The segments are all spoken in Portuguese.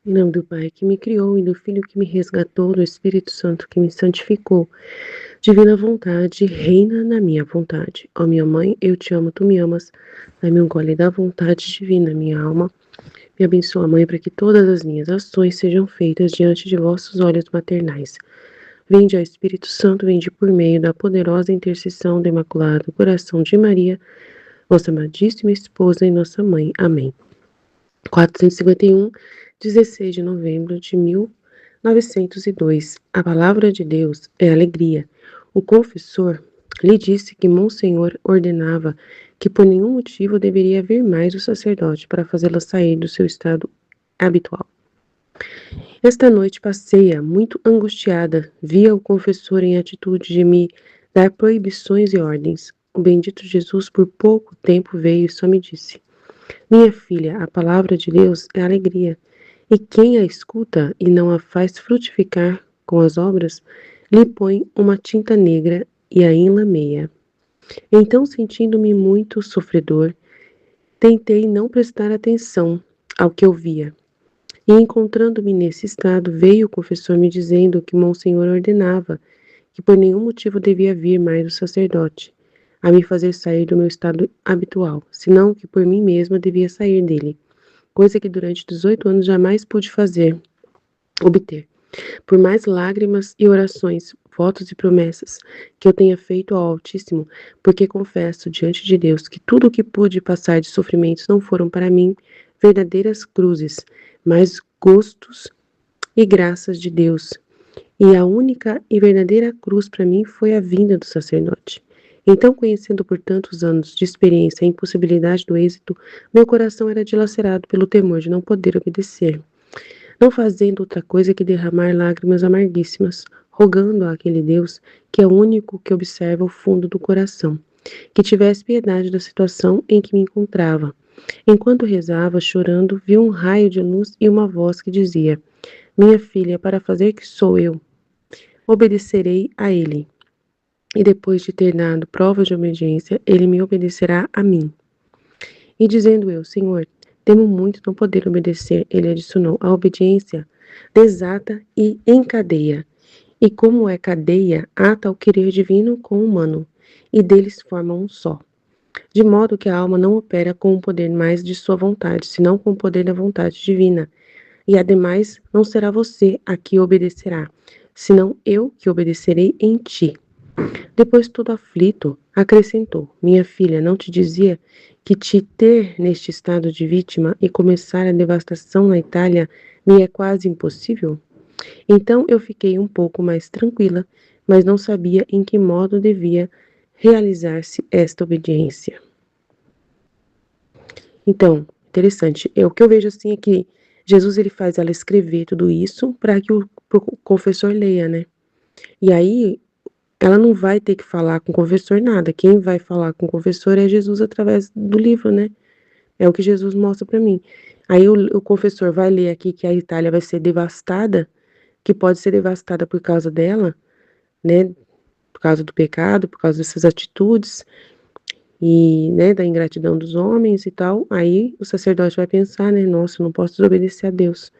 Em nome do Pai que me criou e do Filho que me resgatou, do Espírito Santo que me santificou. Divina vontade, reina na minha vontade. Ó minha mãe, eu te amo, tu me amas. Dai-me um gole da vontade divina, minha alma. Me abençoa, Mãe, para que todas as minhas ações sejam feitas diante de vossos olhos maternais. Vinde, ó Espírito Santo, vinde por meio da poderosa intercessão do Imaculado Coração de Maria, vossa amadíssima esposa e nossa mãe. Amém. 451, 16 de novembro de 1902. A palavra de Deus é alegria. O confessor lhe disse que Monsenhor ordenava que por nenhum motivo deveria vir mais o sacerdote para fazê-la sair do seu estado habitual. Esta noite passei-a muito angustiada, via o confessor em atitude de me dar proibições e ordens. O bendito Jesus por pouco tempo veio e só me disse: minha filha, a palavra de Deus é alegria, e quem a escuta e não a faz frutificar com as obras, lhe põe uma tinta negra e a enlameia. Então, sentindo-me muito sofredor, tentei não prestar atenção ao que ouvia. E encontrando-me nesse estado, veio o confessor me dizendo que Monsenhor ordenava que por nenhum motivo devia vir mais o sacerdote a me fazer sair do meu estado habitual, senão que por mim mesma devia sair dele, coisa que durante 18 anos jamais pude obter. Por mais lágrimas e orações, votos e promessas que eu tenha feito ao Altíssimo, porque confesso diante de Deus que tudo o que pude passar de sofrimentos não foram para mim verdadeiras cruzes, mas gostos e graças de Deus. E a única e verdadeira cruz para mim foi a vinda do sacerdote. Então, conhecendo por tantos anos de experiência a impossibilidade do êxito, meu coração era dilacerado pelo temor de não poder obedecer, não fazendo outra coisa que derramar lágrimas amarguíssimas, rogando àquele Deus que é o único que observa o fundo do coração, que tivesse piedade da situação em que me encontrava. Enquanto rezava, chorando, vi um raio de luz e uma voz que dizia: minha filha, para fazer que sou eu, obedecerei a ele. E depois de ter dado provas de obediência, ele me obedecerá a mim. E dizendo eu: Senhor, temo muito não poder obedecer, ele adicionou: a obediência desata e encadeia. E como é cadeia, ata o querer divino com o humano, e deles formam um só. De modo que a alma não opera com o poder mais de sua vontade, senão com o poder da vontade divina. E ademais, não será você a que obedecerá, senão eu que obedecerei em ti. Depois, todo aflito, acrescentou: minha filha, não te dizia que te ter neste estado de vítima e começar a devastação na Itália me é quase impossível? Então eu fiquei um pouco mais tranquila, mas não sabia em que modo devia realizar-se esta obediência. Então, interessante. O que eu vejo assim é que Jesus ele faz ela escrever tudo isso para que pro confessor leia, né? E aí ela não vai ter que falar com o confessor nada. Quem vai falar com o confessor é Jesus através do livro, né? É o que Jesus mostra para mim. Aí o confessor vai ler aqui que a Itália vai ser devastada, que pode ser devastada por causa dela, né? Por causa do pecado, por causa dessas atitudes e, né, da ingratidão dos homens e tal. Aí o sacerdote vai pensar, né? Nossa, eu não posso desobedecer a Deus.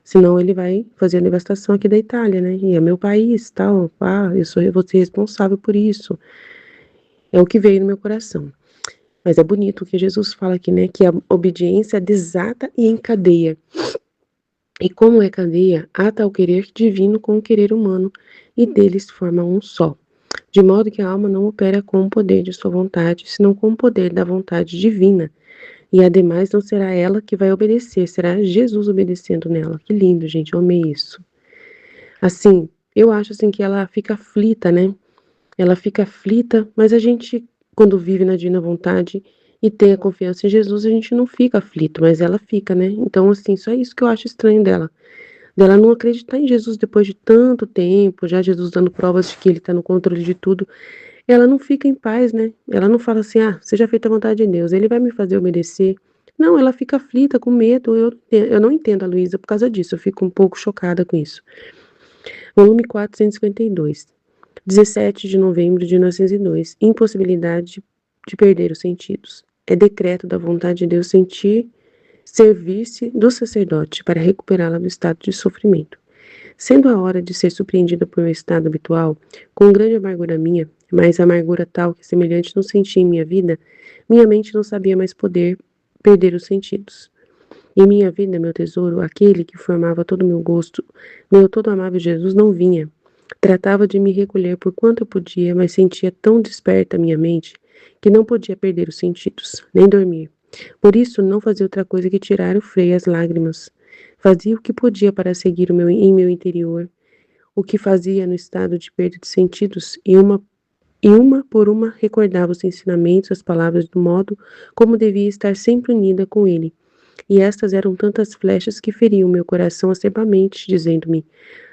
Senão ele vai fazer a devastação aqui da Itália, né? E é meu país, tal. Ah, eu vou ser responsável por isso. É o que veio no meu coração. Mas é bonito o que Jesus fala aqui, né? Que a obediência desata e encadeia. E como é cadeia, ata o querer divino com o querer humano, e deles forma um só. De modo que a alma não opera com o poder de sua vontade, senão com o poder da vontade divina. E ademais não será ela que vai obedecer, será Jesus obedecendo nela. Que lindo, gente, eu amei isso. Assim, eu acho assim que ela fica aflita, né? Ela fica aflita, mas a gente, quando vive na divina vontade e tem a confiança em Jesus, a gente não fica aflito, mas ela fica, né? Então, assim, só isso que eu acho estranho dela. Dela não acreditar em Jesus depois de tanto tempo, já Jesus dando provas de que ele está no controle de tudo. Ela não fica em paz, né? Ela não fala assim, ah, seja feita a vontade de Deus, ele vai me fazer obedecer. Não, ela fica aflita, com medo. Eu não entendo a Luísa por causa disso, eu fico um pouco chocada com isso. Volume 452, 17 de novembro de 1902. Impossibilidade de perder os sentidos. É decreto da vontade de Deus sentir servir-se do sacerdote para recuperá-la do estado de sofrimento. Sendo a hora de ser surpreendida por meu estado habitual, com grande amargura minha, mas amargura tal que semelhante não senti em minha vida, minha mente não sabia mais poder perder os sentidos. Em minha vida, meu tesouro, aquele que formava todo o meu gosto, meu todo amável Jesus não vinha. Tratava de me recolher por quanto eu podia, mas sentia tão desperta a minha mente que não podia perder os sentidos, nem dormir. Por isso, não fazia outra coisa que tirar o freio às lágrimas. Fazia o que podia para seguir em meu interior, o que fazia no estado de perda de sentidos, e uma por uma recordava os ensinamentos, as palavras do modo como devia estar sempre unida com ele. E estas eram tantas flechas que feriam meu coração acerbamente, dizendo-me: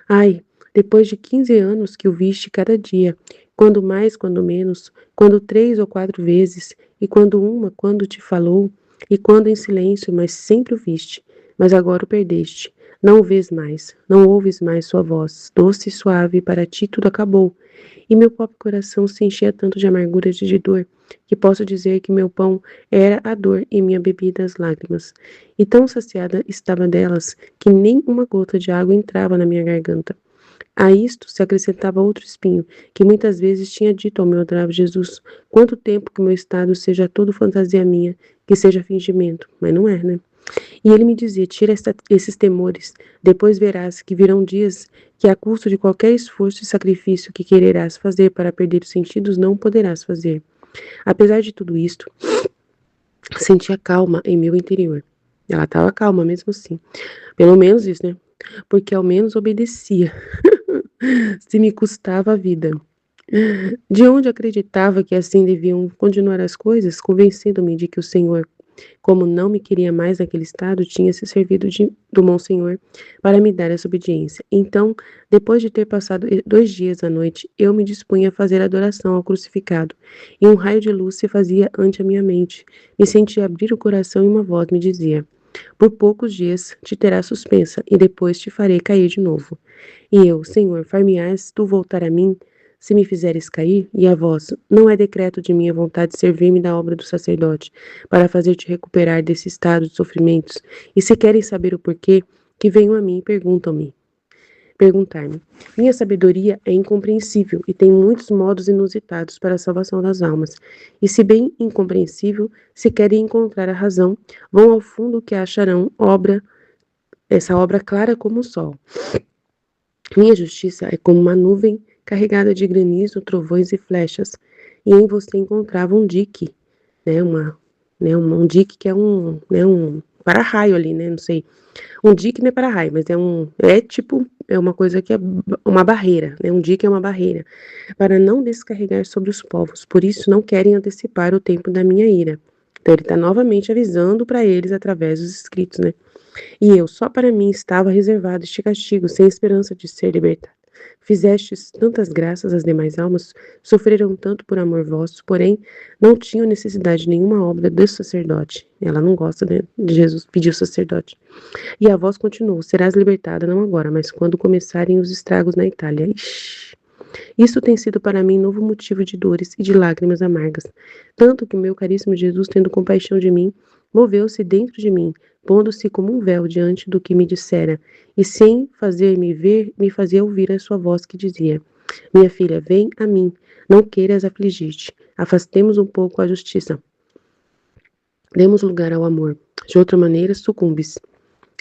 ai, depois de 15 anos que o viste cada dia, quando mais, quando menos, quando 3 ou 4 vezes, e quando uma, quando te falou, e quando em silêncio, mas sempre o viste, mas agora o perdeste. Não o vês mais, não ouves mais sua voz, doce e suave, para ti tudo acabou. E meu pobre coração se enchia tanto de amargura e de dor, que posso dizer que meu pão era a dor e minha bebida as lágrimas. E tão saciada estava delas, que nem uma gota de água entrava na minha garganta. A isto se acrescentava outro espinho, que muitas vezes tinha dito ao meu adorável Jesus: quanto tempo que meu estado seja todo fantasia minha, que seja fingimento, mas não é, né? E ele me dizia: tira esses temores, depois verás que virão dias que, a custo de qualquer esforço e sacrifício que quererás fazer para perder os sentidos, não poderás fazer. Apesar de tudo isto, sentia calma em meu interior. Ela estava calma mesmo assim. Pelo menos isso, né? Porque ao menos obedecia, se me custava a vida. De onde acreditava que assim deviam continuar as coisas, convencendo-me de que o Senhor, como não me queria mais naquele estado, tinha se servido do Monsenhor para me dar essa obediência. Então, depois de ter passado 2 dias à noite, eu me dispunha a fazer adoração ao crucificado, e um raio de luz se fazia ante a minha mente. Me sentia abrir o coração e uma voz me dizia: por poucos dias te terás suspensa, e depois te farei cair de novo. E eu: Senhor, far-me-ás tu voltar a mim, se me fizeres cair? E a voz: não é decreto de minha vontade servir-me da obra do sacerdote, para fazer-te recuperar desse estado de sofrimentos. E se querem saber o porquê, que venham a mim e perguntar-me. Minha sabedoria é incompreensível e tem muitos modos inusitados para a salvação das almas. E se bem incompreensível, se querem encontrar a razão, vão ao fundo que acharão essa obra clara como o sol. Minha justiça é como uma nuvem carregada de granizo, trovões e flechas, e em você encontrava um dique, né, um dique que é um para-raio ali, né, não sei, um dique não é para-raio, mas é uma coisa que é uma barreira, né, um dique é uma barreira, para não descarregar sobre os povos, por isso não querem antecipar o tempo da minha ira. Então ele está novamente avisando para eles através dos escritos, né, e eu, só para mim estava reservado este castigo, sem esperança de ser libertado. Fizestes tantas graças às demais almas, sofreram tanto por amor vosso, porém não tinham necessidade de nenhuma obra do sacerdote. Ela não gosta, né, de Jesus, pediu sacerdote. E a voz continuou: serás libertada, não agora, mas quando começarem os estragos na Itália. Ixi. Isso tem sido para mim novo motivo de dores e de lágrimas amargas, tanto que meu caríssimo Jesus, tendo compaixão de mim, moveu-se dentro de mim, pondo-se como um véu diante do que me dissera, e sem fazer-me ver, me fazia ouvir a sua voz que dizia: minha filha, vem a mim, não queiras afligir-te, afastemos um pouco a justiça, demos lugar ao amor, de outra maneira sucumbes.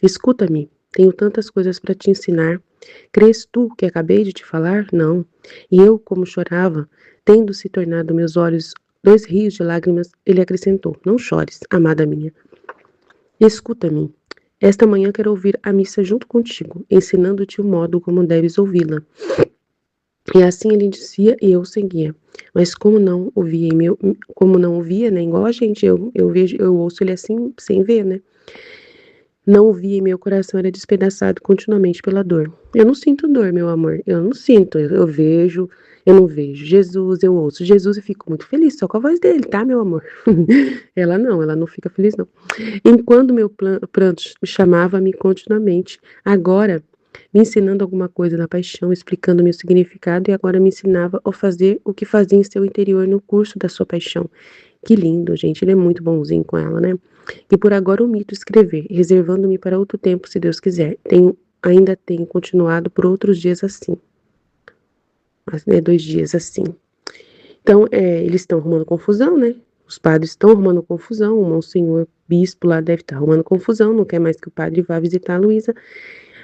Escuta-me, tenho tantas coisas para te ensinar. Crês tu que acabei de te falar? Não. E eu, como chorava, tendo se tornado meus olhos 2 rios de lágrimas, ele acrescentou: não chores, amada minha. Escuta-me. Esta manhã quero ouvir a missa junto contigo, ensinando-te o modo como deves ouvi-la. E assim ele dizia e eu seguia. Mas como não ouvia, né, igual a gente, eu ouço ele assim, sem ver, né? Não via e meu coração era despedaçado continuamente pela dor. Eu não sinto dor, meu amor. Eu não sinto. Eu vejo, eu não vejo. Jesus, eu ouço Jesus e fico muito feliz só com a voz dele, tá, meu amor? Ela não fica feliz, não. Enquanto meu pranto me chamava-me continuamente, agora me ensinando alguma coisa na paixão, explicando-me o significado, e agora me ensinava a fazer o que fazia em seu interior no curso da sua paixão. Que lindo, gente. Ele é muito bonzinho com ela, né? E por agora omito escrever, reservando-me para outro tempo, se Deus quiser. Ainda tenho continuado por outros dias assim. Mas, né, 2 dias assim. Então, eles estão arrumando confusão, né? Os padres estão arrumando confusão. O monsenhor bispo lá deve estar arrumando confusão, não quer mais que o padre vá visitar a Luísa.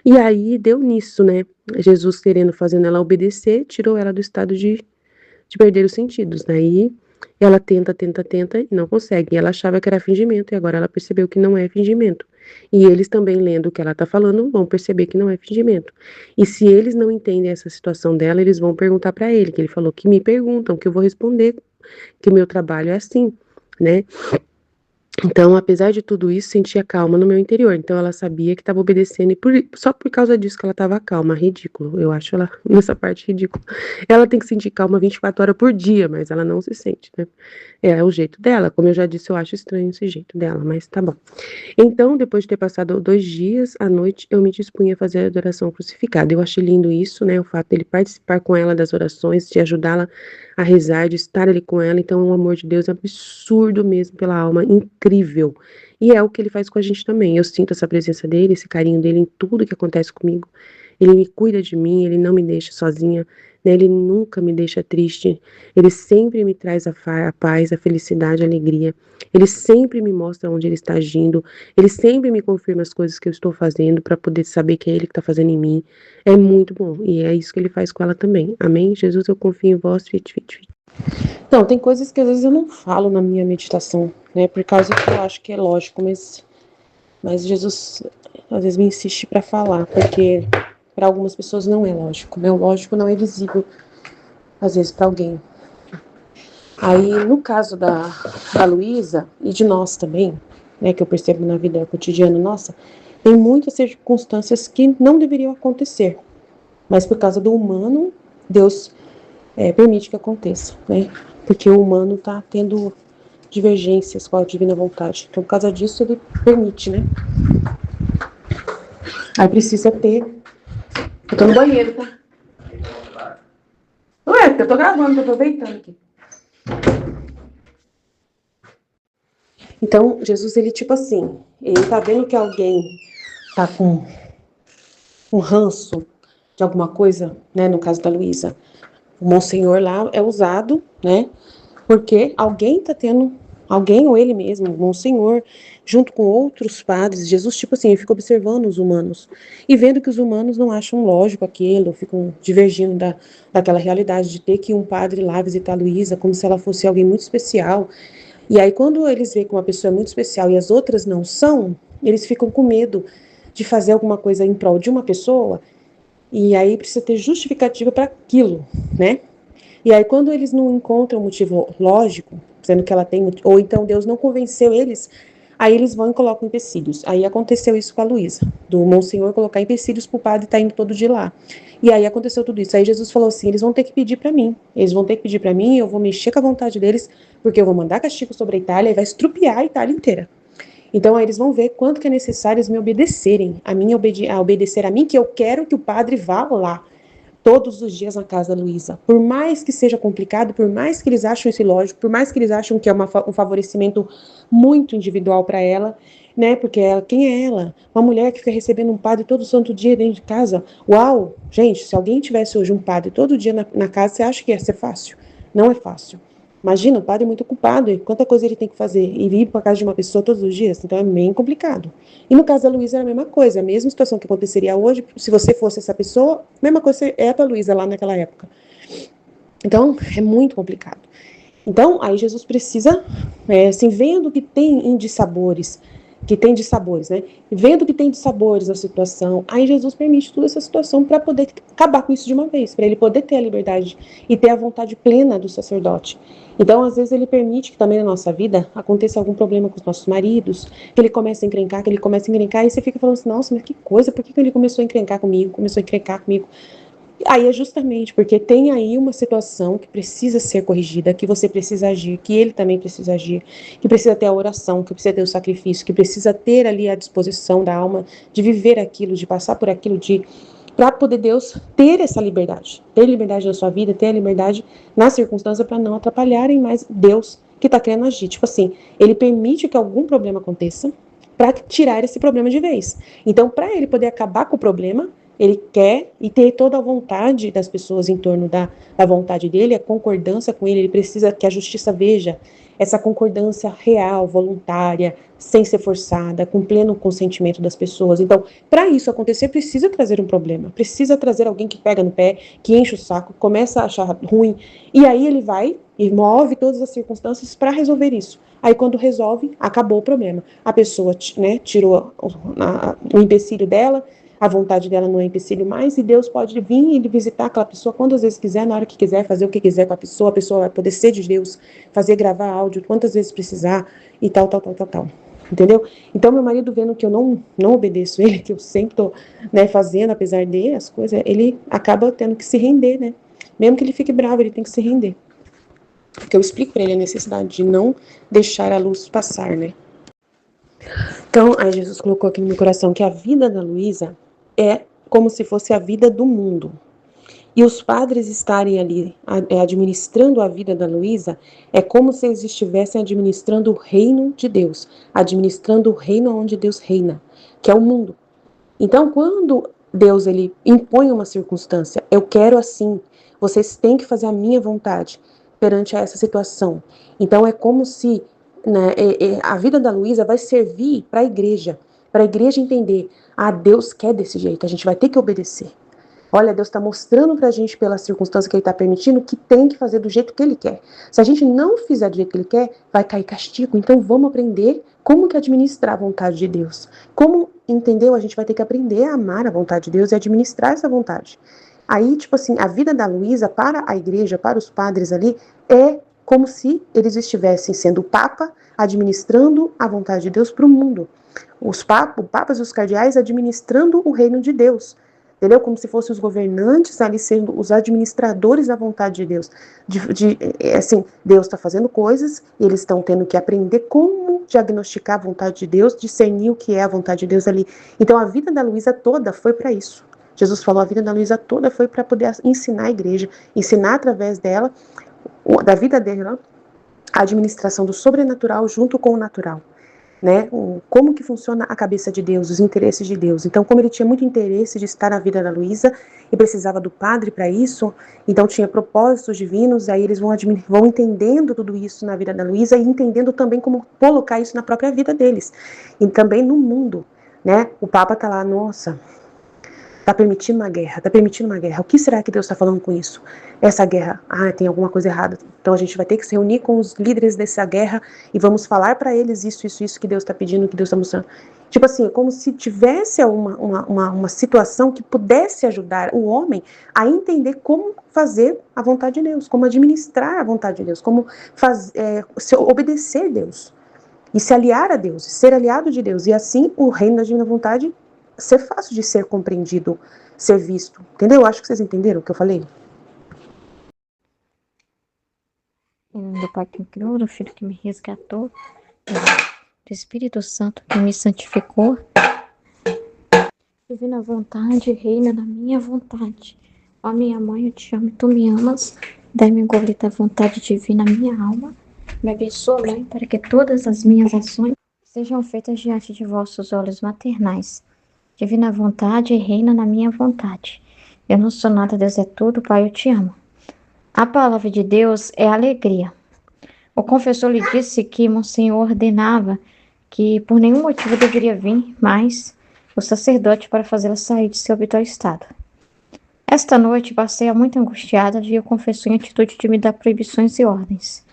E aí deu nisso, né? Jesus querendo, fazendo ela obedecer, tirou ela do estado de perder os sentidos. Daí ela tenta, tenta, tenta e não consegue. E ela achava que era fingimento e agora ela percebeu que não é fingimento. E eles também, lendo o que ela está falando, vão perceber que não é fingimento. E se eles não entendem essa situação dela, eles vão perguntar para ele, que ele falou que me perguntam, que eu vou responder, que o meu trabalho é assim, né? Então, apesar de tudo isso, sentia calma no meu interior. Então, ela sabia que estava obedecendo e só por causa disso que ela estava calma. Ridículo. Eu acho ela, nessa parte, ridícula. Ela tem que sentir calma 24 horas por dia, mas ela não se sente, né? É o jeito dela. Como eu já disse, eu acho estranho esse jeito dela, mas tá bom. Então, depois de ter passado 2 dias, à noite, eu me dispunha a fazer a adoração crucificada. Eu achei lindo isso, né? O fato dele participar com ela das orações, de ajudá-la a rezar, de estar ali com ela. Então, o amor de Deus é absurdo mesmo pela alma, incrível. E é o que ele faz com a gente também. Eu sinto essa presença dele, esse carinho dele em tudo que acontece comigo. Ele me cuida de mim, ele não me deixa sozinha, né? Ele nunca me deixa triste. Ele sempre me traz a paz, a felicidade, a alegria. Ele sempre me mostra onde ele está agindo. Ele sempre me confirma as coisas que eu estou fazendo para poder saber que é ele que está fazendo em mim. É muito bom. E é isso que ele faz com ela também. Amém? Jesus, eu confio em vós. Fit, fit, fit. Então, tem coisas que às vezes eu não falo na minha meditação, né? Por causa que eu acho que é lógico, mas Jesus às vezes me insiste para falar, porque para algumas pessoas não é lógico, né? O lógico não é visível, às vezes, para alguém. Aí, no caso da Luísa, e de nós também, né, que eu percebo na vida cotidiana nossa, tem muitas circunstâncias que não deveriam acontecer, mas por causa do humano, Deus permite que aconteça, né? Porque o humano está tendo divergências com a divina vontade. Então, por causa disso, ele permite, né? Aí precisa ter... Eu tô no banheiro, tá? Não é, porque eu tô gravando, tô aproveitando aqui. Então, Jesus, ele tipo assim, ele tá vendo que alguém tá com um ranço de alguma coisa, né? No caso da Luísa, o Monsenhor lá é usado, né? Porque alguém tá tendo, alguém ou ele mesmo, o Monsenhor, junto com outros padres, Jesus, tipo assim, fica observando os humanos e vendo que os humanos não acham lógico aquilo, ficam divergindo daquela realidade de ter que ir um padre lá visitar a Luísa como se ela fosse alguém muito especial. E aí, quando eles veem que uma pessoa é muito especial e as outras não são, eles ficam com medo de fazer alguma coisa em prol de uma pessoa, e aí precisa ter justificativa para aquilo, né? E aí, quando eles não encontram um motivo lógico, dizendo que ela tem, ou então Deus não convenceu eles, aí eles vão e colocam empecilhos. Aí aconteceu isso com a Luísa, do Monsenhor colocar empecilhos para o padre estar indo todo dia lá. E aí aconteceu tudo isso. Aí Jesus falou assim: eles vão ter que pedir para mim. Eles vão ter que pedir para mim, eu vou mexer com a vontade deles, porque eu vou mandar castigo sobre a Itália e vai estrupiar a Itália inteira. Então aí eles vão ver quanto que é necessário eles me obedecerem, a obedecer a mim, que eu quero que o padre vá lá todos os dias na casa da Luísa. Por mais que seja complicado, por mais que eles achem isso ilógico, por mais que eles achem que é um favorecimento muito individual para ela, né? Porque quem é ela? Uma mulher que fica recebendo um padre todo santo dia dentro de casa. Uau! Gente, se alguém tivesse hoje um padre todo dia na casa, você acha que ia ser fácil? Não é fácil. Imagina, o padre é muito ocupado, e quanta coisa ele tem que fazer, e ir para casa de uma pessoa todos os dias, então é bem complicado. E no caso da Luísa era a mesma coisa, a mesma situação que aconteceria hoje, se você fosse essa pessoa, a mesma coisa é para a Luísa lá naquela época. Então, é muito complicado. Então, aí Jesus precisa, assim, vendo que tem dissabores, né? Vendo que tem dissabores a situação, aí Jesus permite toda essa situação para poder acabar com isso de uma vez, para ele poder ter a liberdade e ter a vontade plena do sacerdote. Então, às vezes, ele permite que também na nossa vida aconteça algum problema com os nossos maridos, que ele comece a encrencar, e você fica falando assim, nossa, mas que coisa, por que ele começou a encrencar comigo, Aí é justamente porque tem aí uma situação que precisa ser corrigida, que você precisa agir, que ele também precisa agir, que precisa ter a oração, que precisa ter o sacrifício, que precisa ter ali a disposição da alma de viver aquilo, de passar por aquilo, para poder Deus ter essa liberdade, ter liberdade na sua vida, ter a liberdade na circunstância para não atrapalharem mais Deus, que está querendo agir. Tipo assim, ele permite que algum problema aconteça para tirar esse problema de vez. Então, para ele poder acabar com o problema, ele quer e ter toda a vontade das pessoas em torno da vontade dele, a concordância com ele. Ele precisa que a justiça veja essa concordância real, voluntária, sem ser forçada, com pleno consentimento das pessoas. Então, para isso acontecer, precisa trazer um problema, precisa trazer alguém que pega no pé, que enche o saco, começa a achar ruim, e aí ele vai e move todas as circunstâncias para resolver isso. Aí, quando resolve, acabou o problema. A pessoa, né, tirou o empecilho dela, a vontade dela não é empecilho mais, e Deus pode vir e visitar aquela pessoa quantas vezes quiser, na hora que quiser, fazer o que quiser com a pessoa vai poder ser de Deus, fazer gravar áudio quantas vezes precisar, e tal. Entendeu? Então, meu marido, vendo que eu não obedeço ele, que eu sempre tô, né, fazendo, apesar de as coisas, ele acaba tendo que se render, né? Mesmo que ele fique bravo, ele tem que se render. Porque eu explico para ele a necessidade de não deixar a luz passar, né? Então, aí Jesus colocou aqui no meu coração que a vida da Luísa é como se fosse a vida do mundo. E os padres estarem ali administrando a vida da Luísa é como se eles estivessem administrando o reino de Deus, administrando o reino onde Deus reina, que é o mundo. Então, quando Deus ele impõe uma circunstância, eu quero assim, vocês têm que fazer a minha vontade perante essa situação. Então, é como se, né, a vida da Luísa vai servir para a igreja entender, Deus quer desse jeito, a gente vai ter que obedecer. Olha, Deus está mostrando para a gente, pela circunstância que Ele está permitindo, que tem que fazer do jeito que Ele quer. Se a gente não fizer do jeito que Ele quer, vai cair castigo. Então vamos aprender como que administrar a vontade de Deus. Como, entendeu? A gente vai ter que aprender a amar a vontade de Deus e administrar essa vontade. Aí, tipo assim, a vida da Luísa para a igreja, para os padres ali, é como se eles estivessem sendo o Papa, administrando a vontade de Deus para o mundo. Os papas e os cardeais administrando o reino de Deus. Entendeu? Como se fossem os governantes ali sendo os administradores da vontade de Deus. Assim, Deus está fazendo coisas e eles estão tendo que aprender como diagnosticar a vontade de Deus, discernir o que é a vontade de Deus ali. Então, a vida da Luísa toda foi para isso. Jesus falou, a vida da Luísa toda foi para poder ensinar a igreja, ensinar através dela, da vida dela, a administração do sobrenatural junto com o natural. Né, como que funciona a cabeça de Deus, os interesses de Deus. Então, como ele tinha muito interesse de estar na vida da Luísa e precisava do padre para isso, então tinha propósitos divinos, aí eles vão entendendo tudo isso na vida da Luísa e entendendo também como colocar isso na própria vida deles. E também no mundo, né? O Papa tá lá, nossa, tá permitindo uma guerra, O que será que Deus está falando com isso? Essa guerra, tem alguma coisa errada. Então a gente vai ter que se reunir com os líderes dessa guerra e vamos falar para eles isso que Deus está pedindo, que Deus está mostrando. Tipo assim, como se tivesse uma situação que pudesse ajudar o homem a entender como fazer a vontade de Deus, como administrar a vontade de Deus, como obedecer a Deus e se aliar a Deus, ser aliado de Deus. E assim o reino da divina vontade ser fácil de ser compreendido, ser visto. Entendeu? Acho que vocês entenderam o que eu falei. Do Pai que me criou, do Filho que me resgatou, do Espírito Santo que me santificou. Divina vontade reina na minha vontade. Ó minha mãe, eu te amo e tu me amas. Dai-me engolir da vontade divina minha alma. Me abençoa, Mãe, para que todas as minhas ações sejam feitas diante de vossos olhos maternais. Divina vontade reina na minha vontade. Eu não sou nada, Deus é tudo, Pai, eu te amo. A palavra de Deus é alegria. O confessor lhe disse que Monsenhor ordenava que por nenhum motivo deveria vir mais o sacerdote para fazê-la sair de seu habitual estado. Esta noite passei muito angustiada, vi o confessor em atitude de me dar proibições e ordens.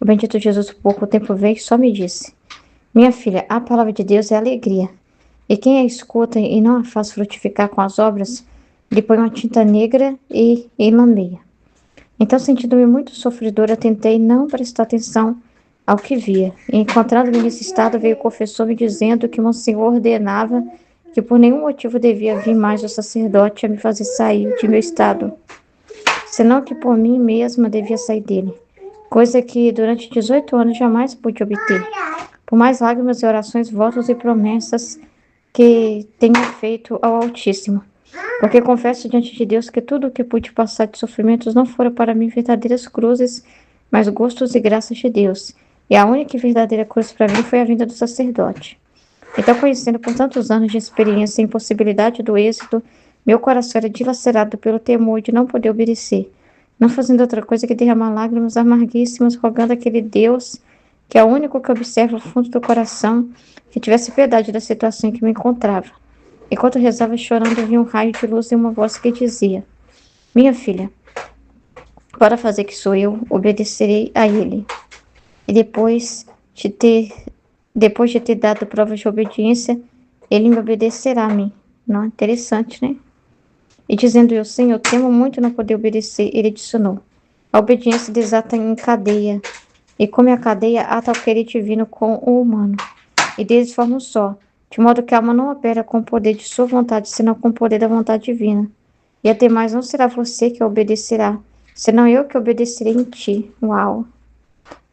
O bendito Jesus por pouco tempo veio e só me disse: minha filha, a palavra de Deus é alegria. E quem a escuta e não a faz frutificar com as obras, lhe põe uma tinta negra e lameia. Então, sentindo-me muito sofredora, tentei não prestar atenção ao que via. E, encontrando-me nesse estado, veio o confessor me dizendo que Monsenhor ordenava que por nenhum motivo devia vir mais o sacerdote a me fazer sair de meu estado, senão que por mim mesma devia sair dele, coisa que durante 18 anos jamais pude obter, por mais lágrimas e orações, votos e promessas que tenho feito ao Altíssimo, porque confesso diante de Deus que tudo o que pude passar de sofrimentos não fora para mim verdadeiras cruzes, mas gostos e graças de Deus, E a única e verdadeira cruz para mim foi a vinda do sacerdote. Então, conhecendo por tantos anos de experiência a impossibilidade do êxito, meu coração era dilacerado pelo temor de não poder obedecer, não fazendo outra coisa que derramar lágrimas amarguíssimas, rogando àquele Deus, que é o único que observa o fundo do coração, que tivesse piedade da situação em que me encontrava. Enquanto rezava chorando, vi um raio de luz e uma voz que dizia: Minha filha, para fazer que sou eu, obedecerei a ele. E depois de ter dado provas de obediência, ele me obedecerá a mim. Não, interessante, né? E dizendo eu, Senhor, temo muito não poder obedecer, ele adicionou: a obediência desata em cadeia, e como a cadeia, ata o querer divino com o humano, e deles forma um só, de modo que a alma não opera com o poder de sua vontade, senão com o poder da vontade divina. E até mais não será você que obedecerá, senão eu que obedecerei em ti. Uau!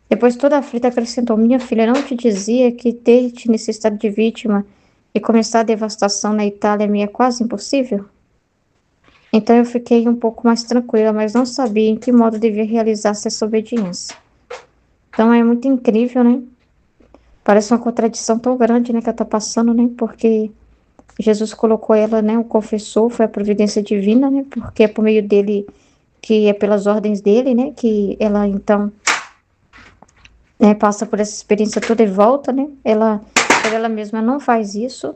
Depois toda aflita acrescentou: Minha filha, não te dizia que ter-te nesse estado de vítima e começar a devastação na Itália me é quase impossível? Então eu fiquei um pouco mais tranquila, mas não sabia em que modo devia realizar-se essa obediência. Então é muito incrível, né? Parece uma contradição tão grande, né, que ela está passando, né? Porque Jesus colocou ela, né, o confessor, foi a providência divina, né? Porque é por meio dele, que é pelas ordens dele, né, que ela então passa por essa experiência toda e volta, né? Por ela mesma não faz isso.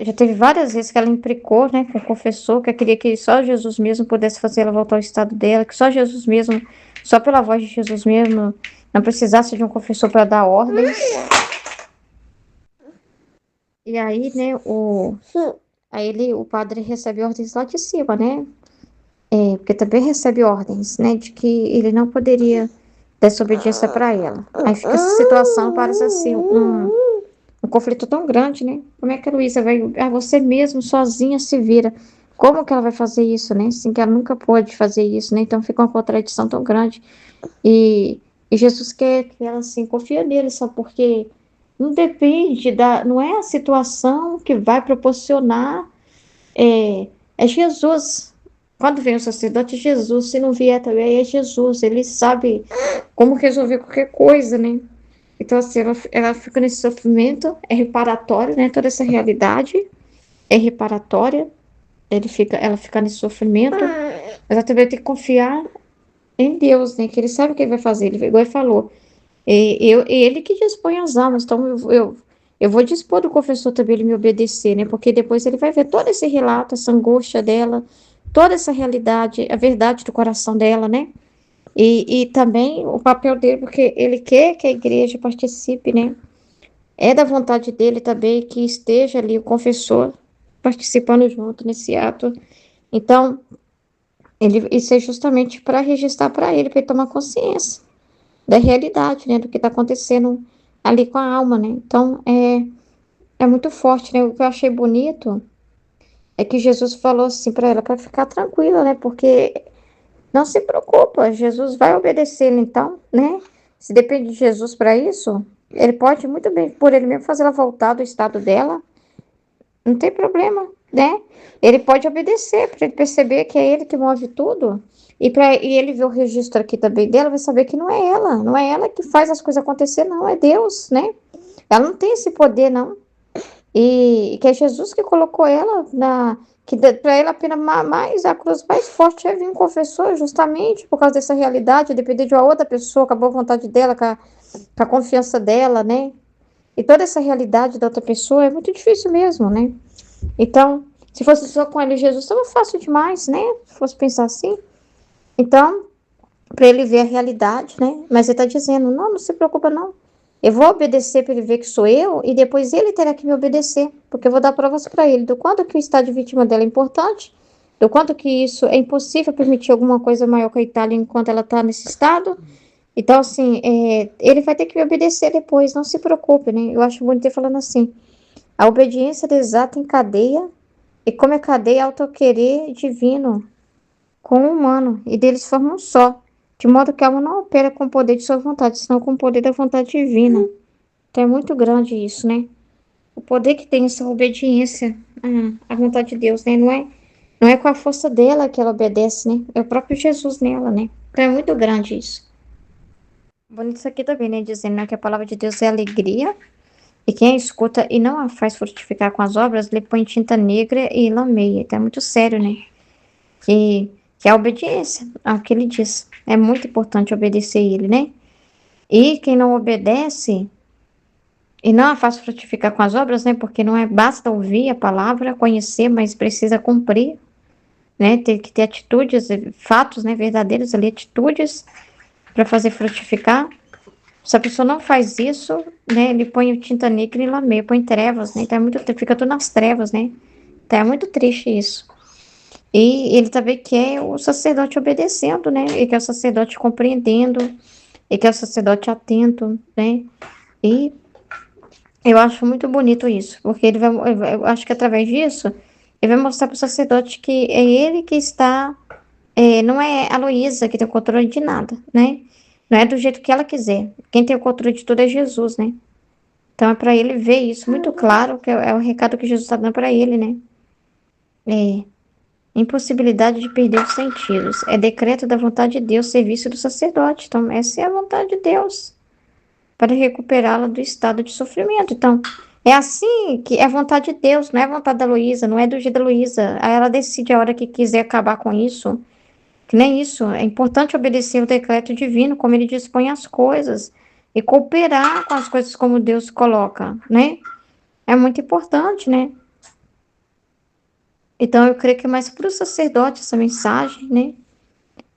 Já teve várias vezes que ela implicou, né, com o confessor, que queria que só Jesus mesmo pudesse fazer ela voltar ao estado dela, que só Jesus mesmo, só pela voz de Jesus mesmo, não precisasse de um confessor para dar ordens. E aí, né, o padre recebe ordens lá de cima, né? Porque também recebe ordens, né, de que ele não poderia desobediência para ela. Aí fica essa situação, parece assim, um conflito tão grande, né? Como é que a Luísa vai... você mesmo, sozinha, se vira. Como que ela vai fazer isso, né? Assim, que ela nunca pôde fazer isso, né? Então fica uma contradição tão grande. E Jesus quer que ela, assim, confia nele, só porque não depende da... Não é a situação que vai proporcionar... É Jesus. Quando vem o sacerdote, é Jesus. Se não vier também, é Jesus. Ele sabe como resolver qualquer coisa, né? Então, assim, ela fica nesse sofrimento, é reparatório, né? Toda essa realidade é reparatória. Ela fica nesse sofrimento, mas ela também tem que confiar em Deus, né? Que ele sabe o que ele vai fazer. Ele, igual ele falou, ele que dispõe as almas. Então, eu vou dispor do confessor também ele me obedecer, né? Porque depois ele vai ver todo esse relato, essa angústia dela, toda essa realidade, a verdade do coração dela, né? E também o papel dele, porque ele quer que a igreja participe, né? É da vontade dele também que esteja ali o confessor participando junto nesse ato. Então, isso é justamente para registrar para ele tomar consciência da realidade, né? Do que está acontecendo ali com a alma, né? Então, é muito forte, né? O que eu achei bonito é que Jesus falou assim para ela, para ficar tranquila, né? Porque não se preocupa, Jesus vai obedecer, então, né? Se depende de Jesus para isso, ele pode muito bem, por ele mesmo, fazer ela voltar do estado dela, não tem problema, né? Ele pode obedecer, para ele perceber que é ele que move tudo, e ele ver o registro aqui também dela, vai saber que não é ela que faz as coisas acontecer, não, é Deus, né? Ela não tem esse poder, não. E que é Jesus que colocou ela que para ela a pena mais, a cruz mais forte é vir um confessor, justamente por causa dessa realidade, depender de uma outra pessoa, com a boa vontade dela, com a confiança dela, né? E toda essa realidade da outra pessoa é muito difícil mesmo, né? Então, se fosse só com ele Jesus, estava fácil demais, né? Se fosse pensar assim. Então, para ele ver a realidade, né? Mas ele está dizendo, não se preocupa não. Eu vou obedecer para ele ver que sou eu e depois ele terá que me obedecer, porque eu vou dar provas para ele do quanto que o estado de vítima dela é importante, do quanto que isso é impossível permitir alguma coisa maior com a Itália enquanto ela está nesse estado. Então, assim, ele vai ter que me obedecer depois, não se preocupe, né? Eu acho bonito ele falando assim, a obediência desata em cadeia, e como é cadeia, auto-querer divino com o humano, e deles formam um só, de modo que a alma não opera com o poder de sua vontade, senão com o poder da vontade divina. Então é muito grande isso, né? O poder que tem essa obediência à vontade de Deus, né? Não é com a força dela que ela obedece, né? É o próprio Jesus nela, né? Então é muito grande isso. Bonito isso aqui também, né? Dizendo, né, que a palavra de Deus é alegria, e quem a escuta e não a faz frutificar com as obras, lhe põe tinta negra e lameia. Então é muito sério, né? Que é a obediência ao que ele diz. É muito importante obedecer ele, né? E quem não obedece e não a faz frutificar com as obras, né? Porque não é basta ouvir a palavra, conhecer, mas precisa cumprir, né? Tem que ter atitudes, fatos, né? Verdadeiros ali, atitudes para fazer frutificar. Se a pessoa não faz isso, né? Ele põe tinta negra e lameia, põe trevas, né? Então é muito, fica tudo nas trevas, né? Então é muito triste isso. E ele também quer o sacerdote obedecendo, né? Ele quer o sacerdote compreendendo, ele quer o sacerdote atento, né? E eu acho muito bonito isso, porque eu acho que através disso, ele vai mostrar para o sacerdote que é ele que está, não é a Luísa que tem o controle de nada, né? Não é do jeito que ela quiser. Quem tem o controle de tudo é Jesus, né? Então é para ele ver isso muito claro, que é o recado que Jesus está dando para ele, né? É, impossibilidade de perder os sentidos. É decreto da vontade de Deus, serviço do sacerdote. Então, essa é a vontade de Deus, para recuperá-la do estado de sofrimento. Então, é assim que é a vontade de Deus, não é a vontade da Luísa, não é do jeito da Luísa. Aí ela decide a hora que quiser acabar com isso. Que nem isso. É importante obedecer o decreto divino, como ele dispõe as coisas, e cooperar com as coisas como Deus coloca, né? É muito importante, né? Então, eu creio que é mais para o sacerdote essa mensagem, né?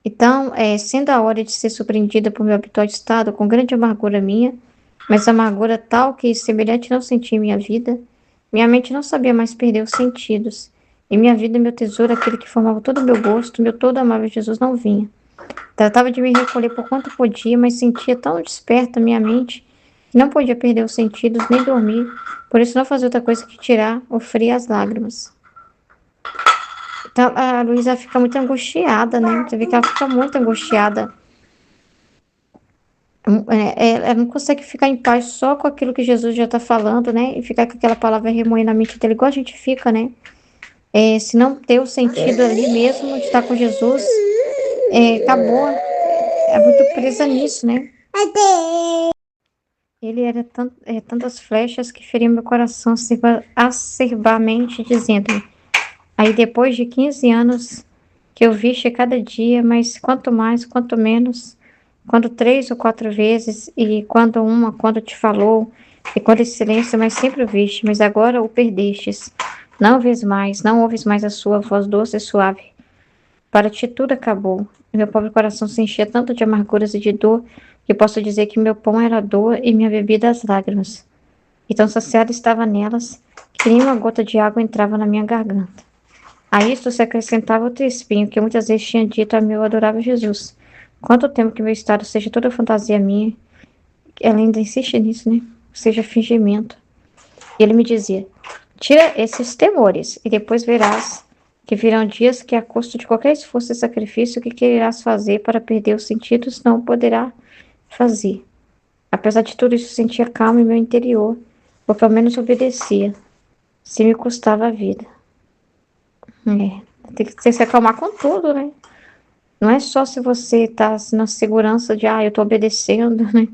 Então, sendo a hora de ser surpreendida por meu habitual estado, com grande amargura minha, mas amargura tal que semelhante não senti em minha vida, minha mente não sabia mais perder os sentidos, e minha vida, meu tesouro, aquele que formava todo o meu gosto, meu todo amável Jesus, não vinha. Tratava de me recolher por quanto podia, mas sentia tão desperta minha mente, que não podia perder os sentidos, nem dormir, por isso não fazia outra coisa que tirar o frio e as lágrimas. Então, a Luísa fica muito angustiada, né? Você vê que ela fica muito angustiada. Ela não consegue ficar em paz só com aquilo que Jesus já está falando, né? E ficar com aquela palavra remoendo na mente dele, igual a gente fica, né? Se não ter o sentido ali mesmo de estar com Jesus, acabou. É muito presa nisso, né? Ele era tantas flechas que feriam meu coração acerbamente, dizendo-me. Aí depois de 15 anos que eu viste cada dia, mas quanto mais, quanto menos, quando 3 ou 4 vezes, e quando uma, quando te falou, e quando em silêncio, mas sempre o viste, mas agora o perdestes. Não vês mais, não ouves mais a sua voz doce e suave. Para ti tudo acabou. Meu pobre coração se enchia tanto de amarguras e de dor, que posso dizer que meu pão era dor e minha bebida as lágrimas. E tão saciada estava nelas, que nem uma gota de água entrava na minha garganta. A isto se acrescentava outro espinho, que muitas vezes tinha dito a meu adorável Jesus. Quanto temo que meu estado seja toda fantasia minha, ela ainda insiste nisso, né? Seja fingimento. E ele me dizia, tira esses temores, e depois verás que virão dias que a custo de qualquer esforço e sacrifício que quererás fazer para perder os sentidos, não poderá fazer. Apesar de tudo isso, sentia calma em meu interior, ou pelo menos obedecia, se me custava a vida. Tem que se acalmar com tudo, né? Não é só se você tá na segurança de, eu tô obedecendo, né?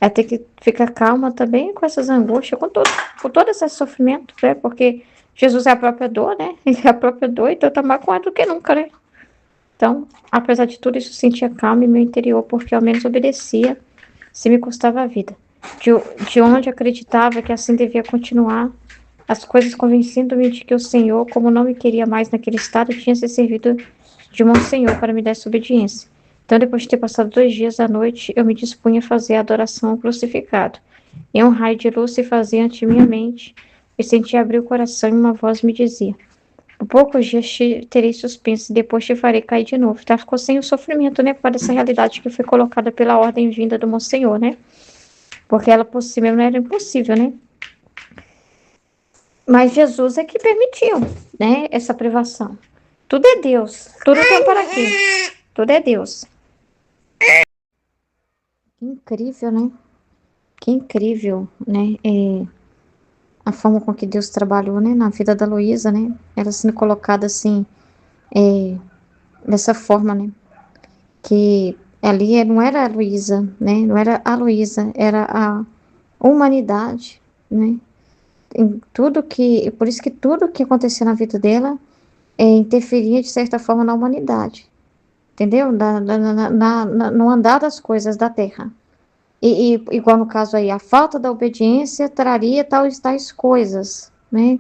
É ter que ficar calma também com essas angústias, com todo esse sofrimento, né? Porque Jesus é a própria dor, né? Ele é a própria dor, então tá mais com ela do que nunca, né? Então, apesar de tudo isso, sentia calma em meu interior, porque ao menos obedecia, se me custava a vida. De onde acreditava que assim devia continuar, as coisas convencendo-me de que o Senhor, como não me queria mais naquele estado, tinha se servido de Monsenhor para me dar essa obediência. Então, depois de ter passado 2 dias à noite, eu me dispunha a fazer a adoração ao crucificado. E um raio de luz se fazia ante minha mente, e senti abrir o coração e uma voz me dizia, por poucos dias te terei suspenso e depois te farei cair de novo. Tá? Ficou sem o sofrimento, né? Por causa dessa realidade que foi colocada pela ordem vinda do Monsenhor, né? Porque ela por si mesma era impossível, né? Mas Jesus é que permitiu, né? Essa privação. Tudo é Deus. Tudo tem para quê? Tudo é Deus. Que incrível, né? Que incrível, né? A forma com que Deus trabalhou, né? Na vida da Luísa, né? Ela sendo colocada assim, dessa forma, né? Que Ali não era a Luísa, né? Não era a Luísa, era a humanidade, né? Em tudo que, por isso que tudo que acontecia na vida dela interferia de certa forma na humanidade, entendeu? No andar das coisas da Terra. Igual no caso aí, a falta da obediência traria tais coisas, né?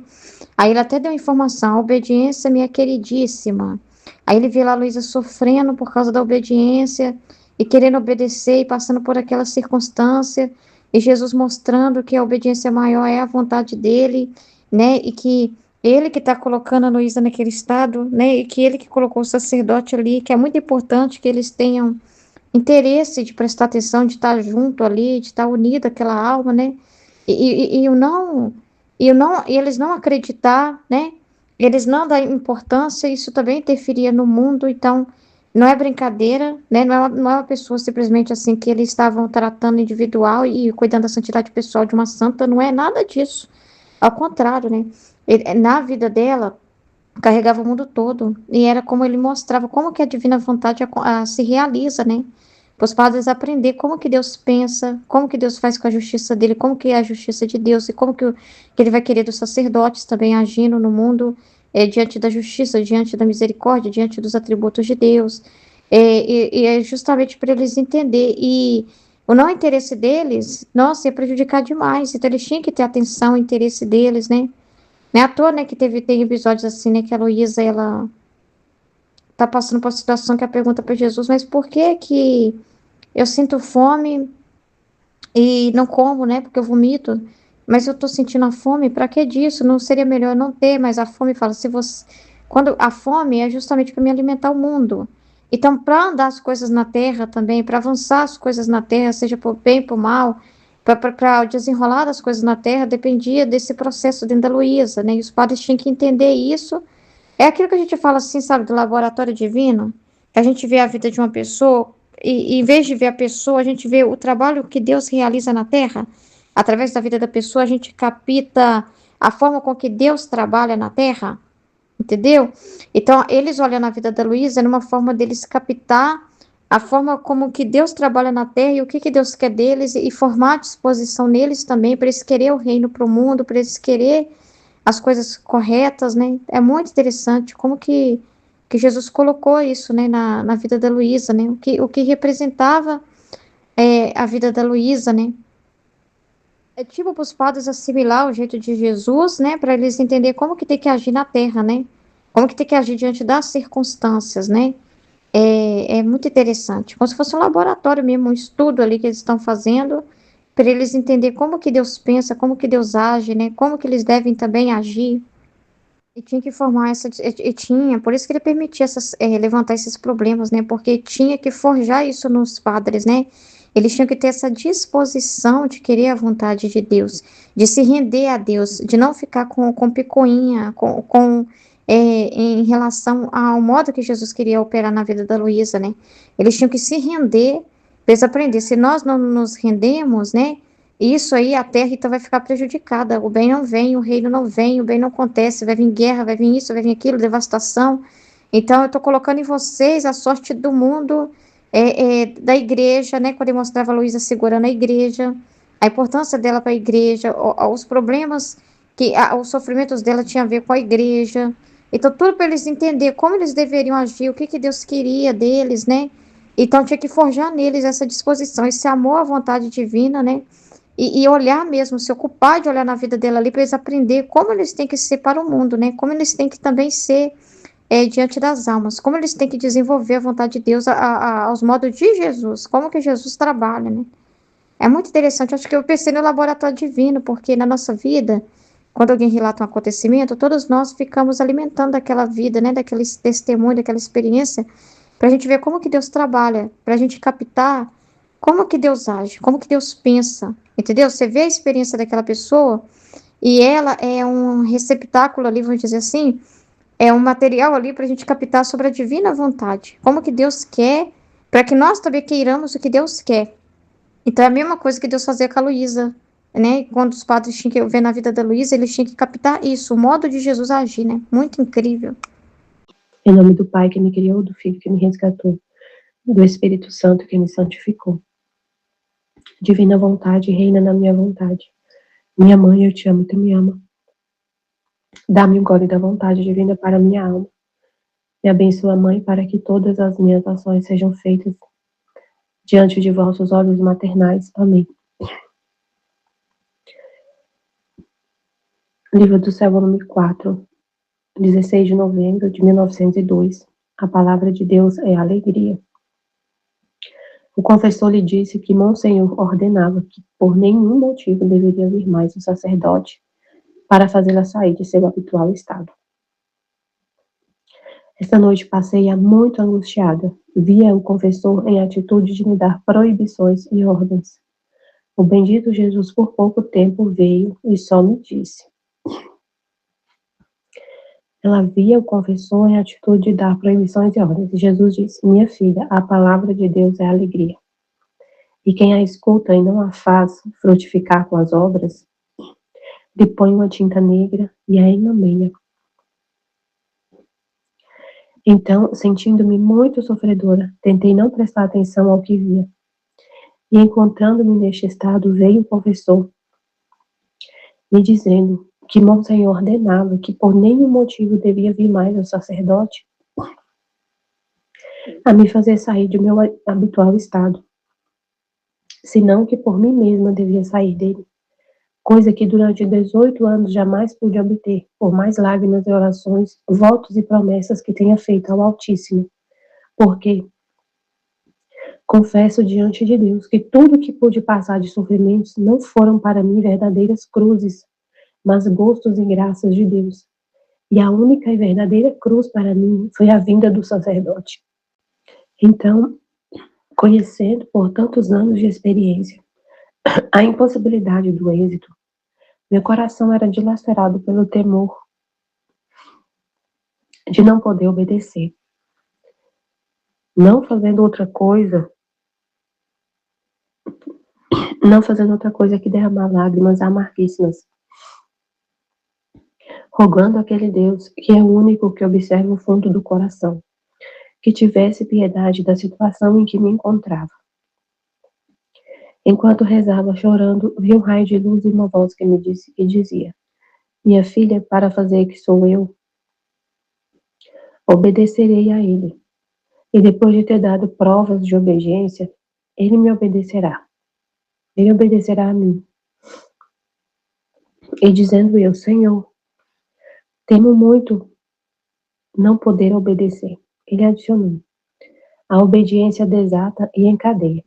Aí ele até deu informação, a obediência minha queridíssima. Aí ele vê lá a Luísa sofrendo por causa da obediência e querendo obedecer e passando por aquela circunstância, e Jesus mostrando que a obediência maior é a vontade dele, né? E que ele que está colocando a Luísa naquele estado, né? E que ele que colocou o sacerdote ali, que é muito importante que eles tenham interesse de prestar atenção, de estar junto ali, de estar unido àquela alma, né? E e eles não acreditar, né? Eles não dar importância, isso também interferia no mundo, então não é brincadeira, né? Não é uma pessoa simplesmente assim que eles estavam tratando individual e cuidando da santidade pessoal de uma santa, não é nada disso. Ao contrário, né? Na vida dela, carregava o mundo todo, e era como ele mostrava como que a divina vontade se realiza, né? Para os padres aprender como que Deus pensa, como que Deus faz com a justiça dele, como que é a justiça de Deus, e como que ele vai querer dos sacerdotes também agindo no mundo, diante da justiça, diante da misericórdia, diante dos atributos de Deus. E é justamente para eles entender. E o não interesse deles, nossa, ia prejudicar demais. Então eles tinham que ter atenção, o interesse deles, né? Não é à toa, né, que tem episódios assim, né, que a Luísa, ela tá passando por uma situação que ela pergunta para Jesus, mas por que que eu sinto fome e não como, né, porque eu vomito, mas eu tô sentindo a fome, para que disso? Não seria melhor eu não ter, mas a fome fala, se você, quando a fome é justamente para me alimentar o mundo. Então, para andar as coisas na terra também, para avançar as coisas na terra, seja por bem, por mal, para desenrolar as coisas na terra, dependia desse processo dentro da Luísa, né? E os padres tinham que entender isso. É aquilo que a gente fala assim, sabe, do laboratório divino, que a gente vê a vida de uma pessoa e em vez de ver a pessoa, a gente vê o trabalho que Deus realiza na Terra. Através da vida da pessoa, a gente capta a forma com que Deus trabalha na Terra, entendeu? Então, eles olham na vida da Luísa numa forma deles captar a forma como que Deus trabalha na Terra e o que que Deus quer deles e formar a disposição neles também para eles querer o reino para o mundo, para eles querer as coisas corretas, né? É muito interessante como que Jesus colocou isso, né, na vida da Luísa, né? O que representava a vida da Luísa, né? É tipo para os padres assimilar o jeito de Jesus, né? Para eles entenderem como que tem que agir na Terra, né? Como que tem que agir diante das circunstâncias, né? É muito interessante. Como se fosse um laboratório mesmo, um estudo ali que eles estão fazendo, para eles entenderem como que Deus pensa, como que Deus age, né? Como que eles devem também agir. E tinha que formar e tinha, por isso que ele permitia levantar esses problemas, né? Porque tinha que forjar isso nos padres, né? Eles tinham que ter essa disposição de querer a vontade de Deus, de se render a Deus, de não ficar com picuinha, em relação ao modo que Jesus queria operar na vida da Luísa, né? Eles tinham que se render, para eles aprender. Se nós não nos rendemos, né? Isso aí, a terra então vai ficar prejudicada. O bem não vem, o reino não vem, o bem não acontece, vai vir guerra, vai vir isso, vai vir aquilo, devastação. Então, eu estou colocando em vocês a sorte do mundo, da igreja, né? Quando eu mostrava a Luísa segurando a igreja, a importância dela para a igreja, os problemas os sofrimentos dela tinham a ver com a igreja. Então, tudo para eles entender como eles deveriam agir, o que que Deus queria deles, né? Então, tinha que forjar neles essa disposição, esse amor à vontade divina, né? E olhar mesmo, se ocupar de olhar na vida dela ali, para eles aprender como eles têm que ser para o mundo, né? Como eles têm que também ser diante das almas, como eles têm que desenvolver a vontade de Deus aos modos de Jesus, como que Jesus trabalha, né? É muito interessante, acho que eu pensei no laboratório divino, porque na nossa vida, quando alguém relata um acontecimento, todos nós ficamos alimentando aquela vida, né? Daquele testemunho, daquela experiência, para a gente ver como que Deus trabalha, para a gente captar como que Deus age, como que Deus pensa, entendeu? Você vê a experiência daquela pessoa e ela é um receptáculo ali, vamos dizer assim, é um material ali para a gente captar sobre a divina vontade, como que Deus quer, para que nós também queiramos o que Deus quer. Então é a mesma coisa que Deus fazia com a Luísa, né? Quando os padres tinham que ver na vida da Luísa, eles tinham que captar isso, o modo de Jesus agir, né? Muito incrível. Em nome do Pai que me criou, do Filho que me resgatou, do Espírito Santo que me santificou. Divina vontade, reina na minha vontade. Minha mãe, eu te amo, tu me ama. Dá-me o gole da vontade divina para minha alma. Me abençoa, Mãe, para que todas as minhas ações sejam feitas diante de vossos olhos maternais. Amém. Livro do Céu, volume 4, 16 de novembro de 1902. A palavra de Deus é alegria. O confessor lhe disse que Monsenhor ordenava que por nenhum motivo deveria vir mais o sacerdote para fazê-la sair de seu habitual estado. Esta noite passei-a muito angustiada. Via o confessor em atitude de me dar proibições e ordens. O bendito Jesus por pouco tempo veio e só me disse. Ela via o confessor em atitude de dar proibições e ordens. E Jesus disse, minha filha, a palavra de Deus é alegria. E quem a escuta e não a faz frutificar com as obras, lhe põe uma tinta negra e a engameia. Então, sentindo-me muito sofredora, tentei não prestar atenção ao que via. E encontrando-me neste estado, veio o confessor, me dizendo que Monsenhor ordenava que por nenhum motivo devia vir mais o sacerdote a me fazer sair de meu habitual estado, senão que por mim mesma devia sair dele, coisa que durante 18 anos jamais pude obter, por mais lágrimas e orações, votos e promessas que tenha feito ao Altíssimo, porque confesso diante de Deus que tudo que pude passar de sofrimentos não foram para mim verdadeiras cruzes, mas gostos e graças de Deus. E a única e verdadeira cruz para mim foi a vinda do sacerdote. Então, conhecendo por tantos anos de experiência a impossibilidade do êxito, meu coração era dilacerado pelo temor de não poder obedecer. Não fazendo outra coisa que derramar lágrimas amarguíssimas, rogando àquele Deus que é o único que observa o fundo do coração, que tivesse piedade da situação em que me encontrava. Enquanto rezava chorando, vi um raio de luz e uma voz que me dizia, minha filha, para fazer que sou eu, obedecerei a ele. E depois de ter dado provas de obediência, ele me obedecerá. Ele obedecerá a mim. E dizendo eu, Senhor, temo muito não poder obedecer. Ele adicionou, a obediência desata e encadeia.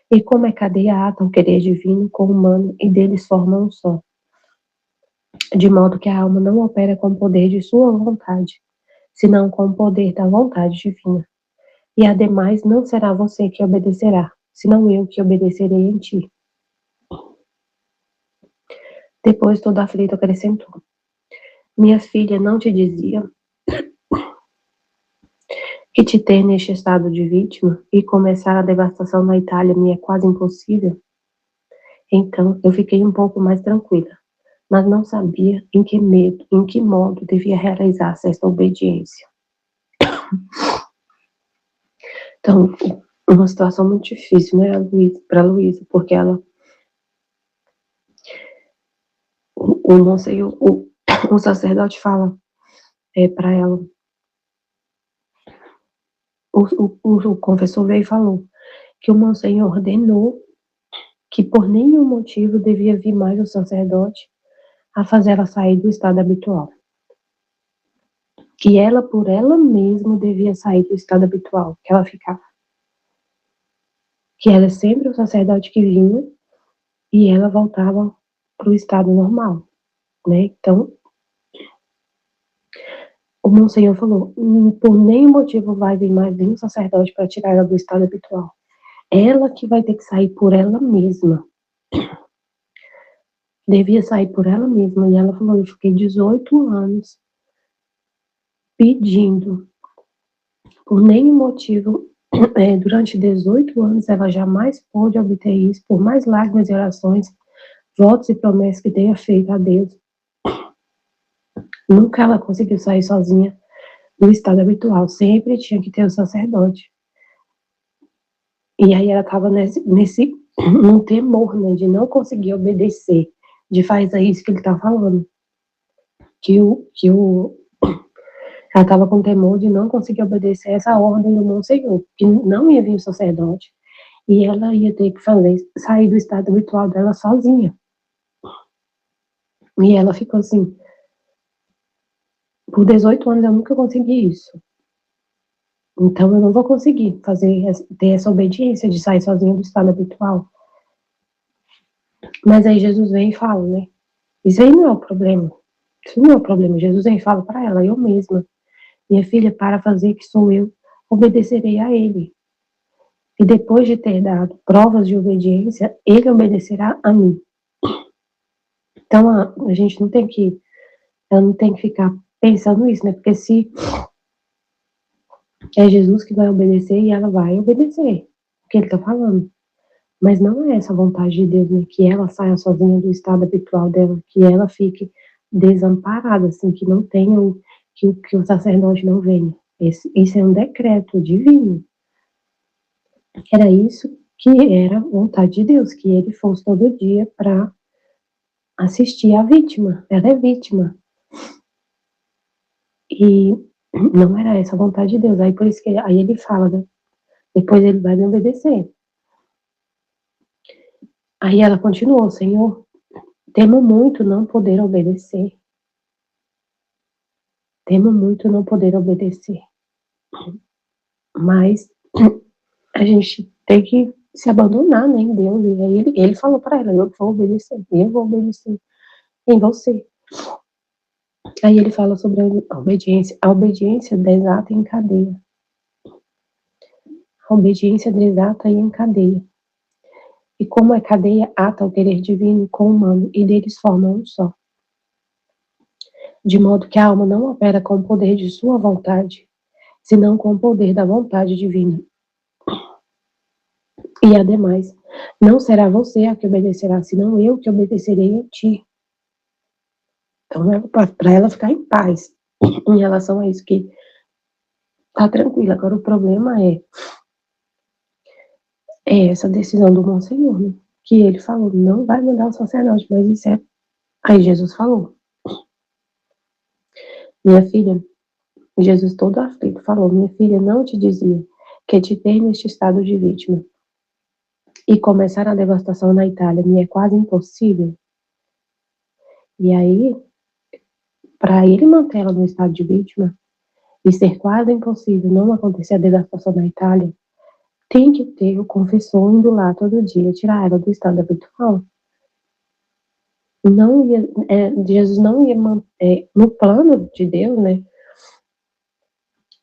E como é cadeia ata o querer divino com o humano e deles formam um só. De modo que a alma não opera com o poder de sua vontade, senão com o poder da vontade divina. E ademais não será você que obedecerá, senão eu que obedecerei em ti. Depois, todo aflito, acrescentou, minha filha, não te dizia que te ter neste estado de vítima e começar a devastação na Itália me é quase impossível? Então, eu fiquei um pouco mais tranquila, mas não sabia em que modo devia realizar-se esta obediência. Então, uma situação muito difícil, né, para a Luísa, porque ela, o sacerdote fala para ela, o confessor veio e falou que o Monsenhor ordenou que por nenhum motivo devia vir mais o sacerdote a fazer ela sair do estado habitual. Que ela, por ela mesma, devia sair do estado habitual que ela ficava. Que era sempre o sacerdote que vinha e ela voltava para o estado normal, né? Então, o Monsenhor falou, por nenhum motivo vai vir mais nenhum sacerdote para tirar ela do estado habitual. Ela que vai ter que sair por ela mesma. Devia sair por ela mesma. E ela falou, eu fiquei 18 anos pedindo, por nenhum motivo, durante 18 anos ela jamais pôde obter isso, por mais lágrimas e orações, votos e promessas que tenha feito a Deus. Nunca ela conseguiu sair sozinha do estado habitual, sempre tinha que ter o sacerdote. E aí ela estava num temor, né, de não conseguir obedecer, de fazer isso que ele está falando. Ela estava com temor de não conseguir obedecer essa ordem do Monsenhor, que não ia vir o sacerdote, e ela ia ter que sair do estado habitual dela sozinha. E ela ficou assim, por 18 anos eu nunca consegui isso. Então eu não vou conseguir ter essa obediência de sair sozinha do estado habitual. Mas aí Jesus vem e fala, né? Isso aí não é o problema. Isso não é o problema. Jesus vem e fala para ela, eu mesma. Minha filha, para fazer que sou eu, obedecerei a ele. E depois de ter dado provas de obediência, ele obedecerá a mim. Então a gente ela não tem que ficar pensando nisso, né? Porque se é Jesus que vai obedecer e ela vai obedecer o que ele está falando. Mas não é essa a vontade de Deus, né? Que ela saia sozinha do estado habitual dela, que ela fique desamparada, assim, que não tenha, que o sacerdote não venha. Isso é um decreto divino. Era isso que era a vontade de Deus, que ele fosse todo dia para assistir a vítima. Ela é vítima. E não era essa a vontade de Deus. Aí por isso que aí ele fala, né? Depois ele vai me obedecer. Aí ela continuou, Senhor, temo muito não poder obedecer. Temo muito não poder obedecer. Mas a gente tem que se abandonar, né, em Deus. E aí ele falou para ela, eu vou obedecer em você. Aí ele fala sobre a obediência. A obediência desata em cadeia. A obediência desata e em cadeia. E como é cadeia, ata o querer divino com o humano, e deles formam um só. De modo que a alma não opera com o poder de sua vontade, senão com o poder da vontade divina. E ademais, não será você a que obedecerá, senão eu que obedecerei a ti. Então, é para ela ficar em paz em relação a isso, que tá tranquila. Agora, o problema é essa decisão do Monsenhor, né? Que ele falou, não vai mandar o sacerdote, mas isso é... Aí Jesus falou, minha filha, Jesus todo aflito falou, minha filha, não te dizia que te ter neste estado de vítima e começar a devastação na Itália me é quase impossível? E aí, para ele manter ela no estado de vítima e ser quase impossível não acontecer a devastação na Itália, tem que ter o confessor indo lá todo dia, tirar ela do estado habitual. Não ia, Jesus não ia manter, no plano de Deus, né,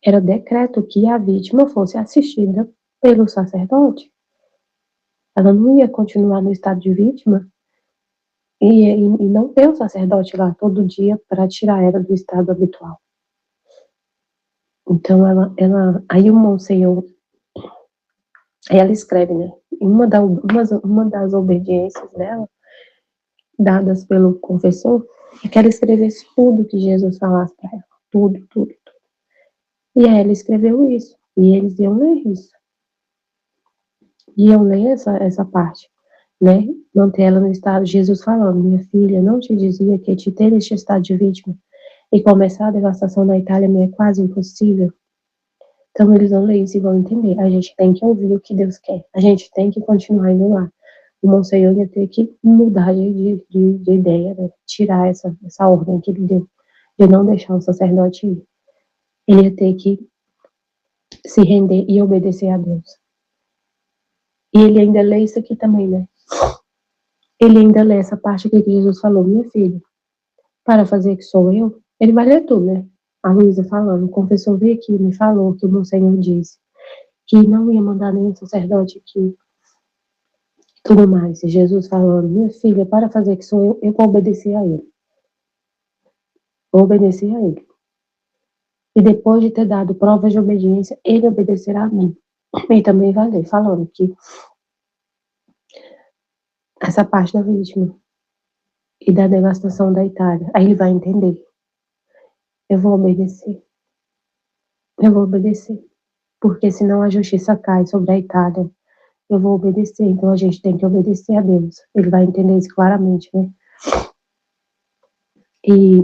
era decreto que a vítima fosse assistida pelo sacerdote. Ela não ia continuar no estado de vítima e não ter o sacerdote lá todo dia para tirar ela do estado habitual. Então, aí o Monsenhor, aí ela escreve, né, uma das obediências dela, dadas pelo confessor, é que ela escrevesse tudo que Jesus falasse para ela. Tudo, tudo, tudo. E aí ela escreveu isso. E eles iam ler isso. Iam ler essa parte, né? Manter ela no estado. Jesus falando, minha filha, não te dizia que te ter neste estado de vítima e começar a devastação da Itália me é quase impossível? Então eles vão ler isso e vão entender. A gente tem que ouvir o que Deus quer. A gente tem que continuar indo lá. O Monsenhor ia ter que mudar de ideia, né? Tirar essa ordem que ele deu, de não deixar o sacerdote ir. Ele ia ter que se render e obedecer a Deus. E ele ainda lê isso aqui também, né? Ele ainda lê essa parte aqui que Jesus falou, minha filha, para fazer que sou eu, ele vai ler tudo, né? A Luísa falando, o confessor veio aqui e me falou que o Monsenhor disse que não ia mandar nenhum sacerdote aqui, tudo mais. E Jesus falando, minha filha, para fazer que sou eu vou obedecer a ele. Vou obedecer a ele. E depois de ter dado provas de obediência, ele obedecerá a mim. E também vai ler, falando que essa parte da vítima e da devastação da Itália, aí ele vai entender. Eu vou obedecer. Eu vou obedecer. Porque senão a justiça cai sobre a Itália. eu vou obedecer. Então a gente tem que obedecer a Deus. Ele vai entender isso claramente, né? E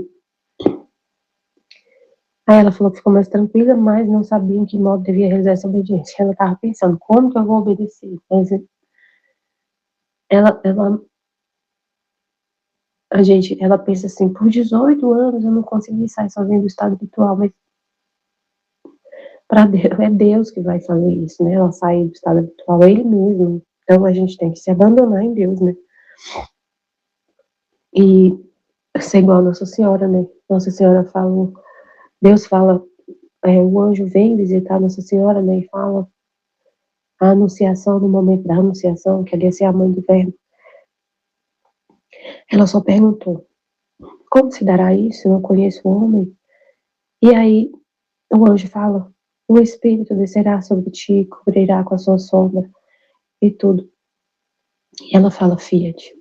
aí ela falou que ficou mais tranquila, mas não sabia em que modo devia realizar essa obediência. Ela estava pensando, como que eu vou obedecer? Mas ela pensa assim, por 18 anos eu não consegui sair sozinha do estado habitual, mas para Deus, é Deus que vai fazer isso, né? Ela sair do estado habitual, é Ele mesmo. Então a gente tem que se abandonar em Deus, né? E ser igual a Nossa Senhora, né? Nossa Senhora falou, Deus fala, o anjo vem visitar Nossa Senhora, né? E fala a anunciação, no momento da anunciação, que ali ia ser a mãe do verbo. Ela só perguntou, como se dará isso? Eu não conheço o homem. E aí o anjo fala, o Espírito descerá sobre ti, cobrirá com a sua sombra e tudo. E ela fala, Fiat.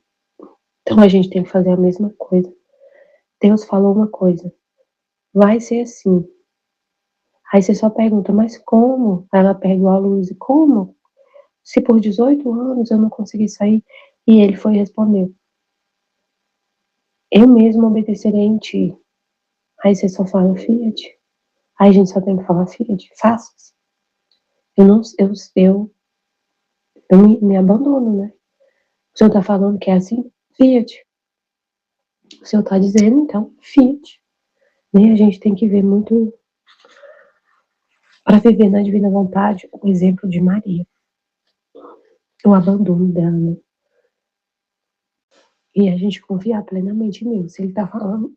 Então a gente tem que fazer a mesma coisa. Deus falou uma coisa, vai ser assim. Aí você só pergunta, mas como? Aí ela pega a luz, como? Se por 18 anos eu não consegui sair. E ele foi responder, eu mesmo obedecerei em ti. Aí você só fala, Fiat. Aí a gente só tem que falar, Fiat, faça-se. Eu não, eu me abandono, né? O senhor tá falando que é assim? Fiat. O senhor tá dizendo, então, Fiat. Né? A gente tem que ver muito, para viver na divina vontade, o exemplo de Maria. O abandono dela, né? E a gente confiar plenamente em Deus. Se Ele tá falando,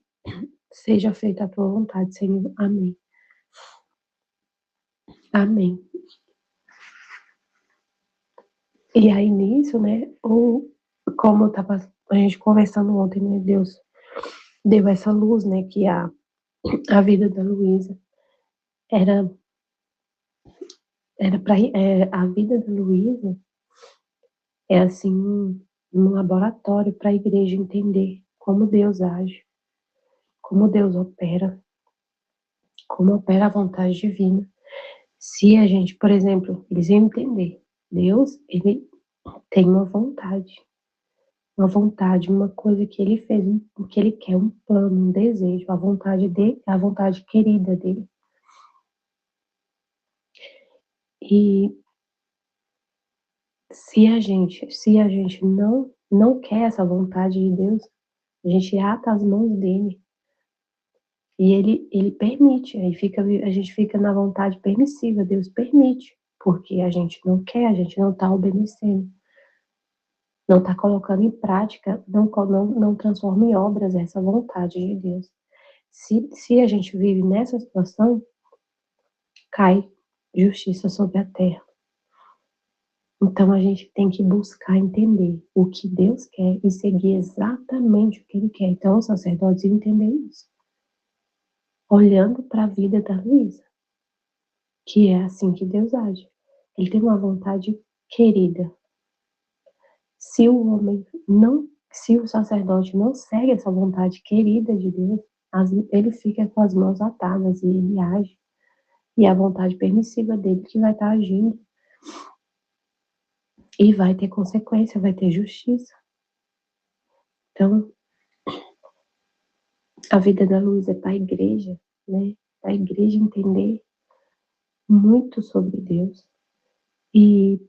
seja feita a tua vontade, Senhor. Amém. Amém. E aí nisso, né, como eu tava a gente conversando ontem, né, Deus deu essa luz, né, que a vida da Luísa era para a vida da Luísa é assim um laboratório para a igreja entender como Deus age, como Deus opera, como opera a vontade divina. Se a gente, por exemplo, eles iam entender, Deus, ele tem uma vontade, uma coisa que ele fez, o que ele quer, um plano, um desejo, a vontade dele, a vontade querida dele. E se a gente não quer essa vontade de Deus, a gente ata as mãos dele. E ele permite, aí a gente fica na vontade permissiva, Deus permite, porque a gente não quer, a gente não está obedecendo, não está colocando em prática, não transforma em obras essa vontade de Deus. Se a gente vive nessa situação, cai justiça sobre a terra. Então a gente tem que buscar entender o que Deus quer e seguir exatamente o que Ele quer. Então os sacerdotes entenderam isso, olhando para a vida da Luísa, que é assim que Deus age. Ele tem uma vontade querida. Se o homem não, se o sacerdote não segue essa vontade querida de Deus, ele fica com as mãos atadas e ele age. E é a vontade permissiva dele que vai estar agindo. E vai ter consequência, vai ter justiça. Então, a vida da Luz é para a igreja, né? Para a igreja entender muito sobre Deus e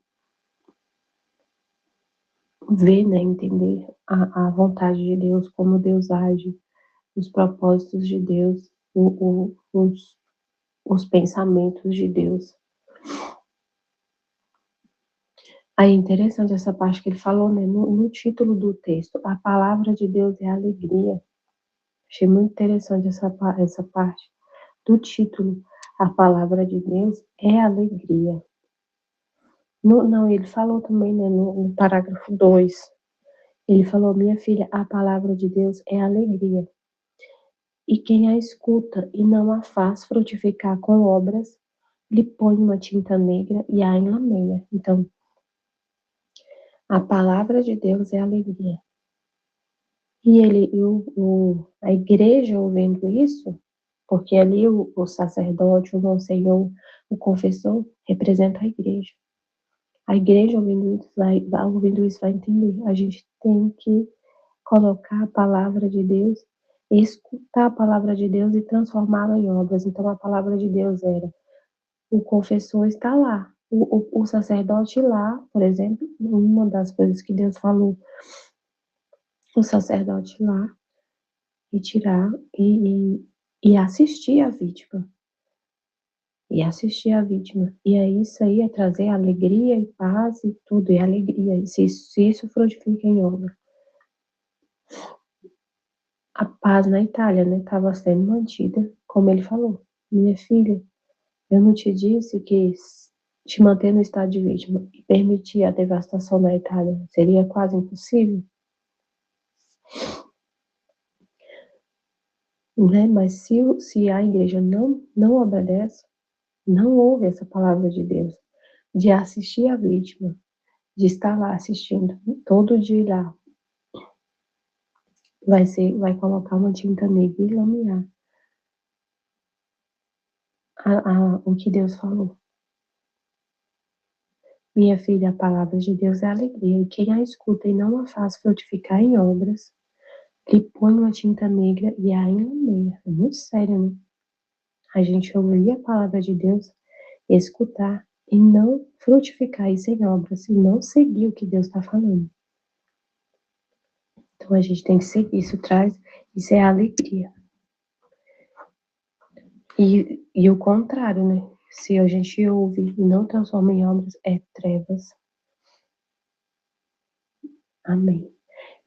ver, né? Entender a vontade de Deus, como Deus age, os propósitos de Deus, os pensamentos de Deus. Aí é interessante essa parte que ele falou, né? No título do texto, a palavra de Deus é alegria. Achei muito interessante essa parte do título. A palavra de Deus é alegria. Não, ele falou também, né, no parágrafo 2. Ele falou, minha filha, a palavra de Deus é alegria. E quem a escuta e não a faz frutificar com obras, lhe põe uma tinta negra e a enlameia. Então, a palavra de Deus é alegria. E a igreja ouvindo isso, porque ali o sacerdote, o monsenhor, o confessor, representa a igreja. A igreja ouvindo isso vai entender. A gente tem que colocar a palavra de Deus, escutar a palavra de Deus e transformá-la em obras. Então, a palavra de Deus era: o confessor está lá, o sacerdote lá, por exemplo, uma das coisas que Deus falou, o sacerdote lá, e tirar e assistir a vítima. E assistir a vítima. E aí isso aí é trazer alegria e paz e tudo, e alegria. E se isso frutifica em obra. A paz na Itália, né, estava sendo mantida, como ele falou. Minha filha, eu não te disse que te manter no estado de vítima e permitir a devastação na Itália seria quase impossível? Né? Mas se a igreja não obedece, não ouve essa palavra de Deus, de assistir a vítima, de estar lá assistindo, todo dia lá, vai colocar uma tinta negra e lamear o que Deus falou. Minha filha, a palavra de Deus é alegria, e quem a escuta e não a faz frutificar em obras, lhe põe uma tinta negra e a enlameia. É muito sério, né? A gente ouvir a palavra de Deus, escutar e não frutificar isso em obras, e não seguir o que Deus está falando. Então a gente tem que seguir, isso é alegria. E o contrário, né? Se a gente ouve e não transforma em obras, é trevas. Amém.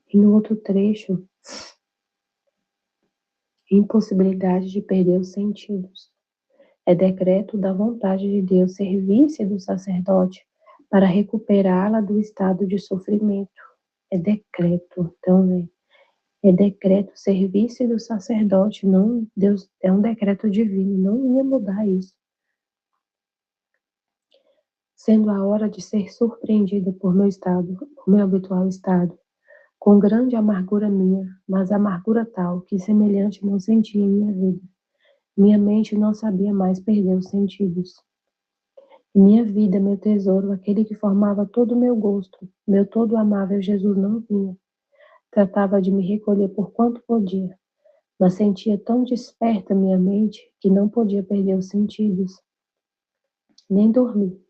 E no outro trecho, impossibilidade de perder os sentidos. É decreto da vontade de Deus servir-se do sacerdote para recuperá-la do estado de sofrimento. É decreto, então, né? É decreto servir-se do sacerdote, não Deus, é um decreto divino, não ia mudar isso. Sendo a hora de ser surpreendida por meu habitual estado, com grande amargura minha, mas amargura tal que semelhante não sentia em minha vida. Minha mente não sabia mais perder os sentidos. Minha vida, meu tesouro, aquele que formava todo o meu gosto, meu todo amável Jesus não vinha. Tratava de me recolher por quanto podia, mas sentia tão desperta minha mente que não podia perder os sentidos, nem dormir.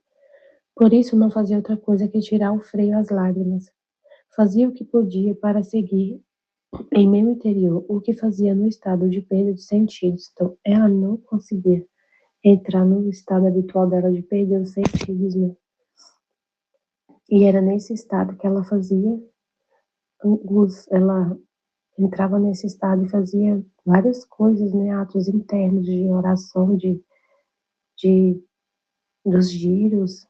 Por isso não fazia outra coisa que tirar o freio às lágrimas. Fazia o que podia para seguir em meu interior o que fazia no estado de perda de sentidos. Então, ela não conseguia entrar no estado habitual dela de perder os sentidos, né? E era nesse estado que ela fazia, ela entrava nesse estado e fazia várias coisas, né? Atos internos de oração, de dos giros.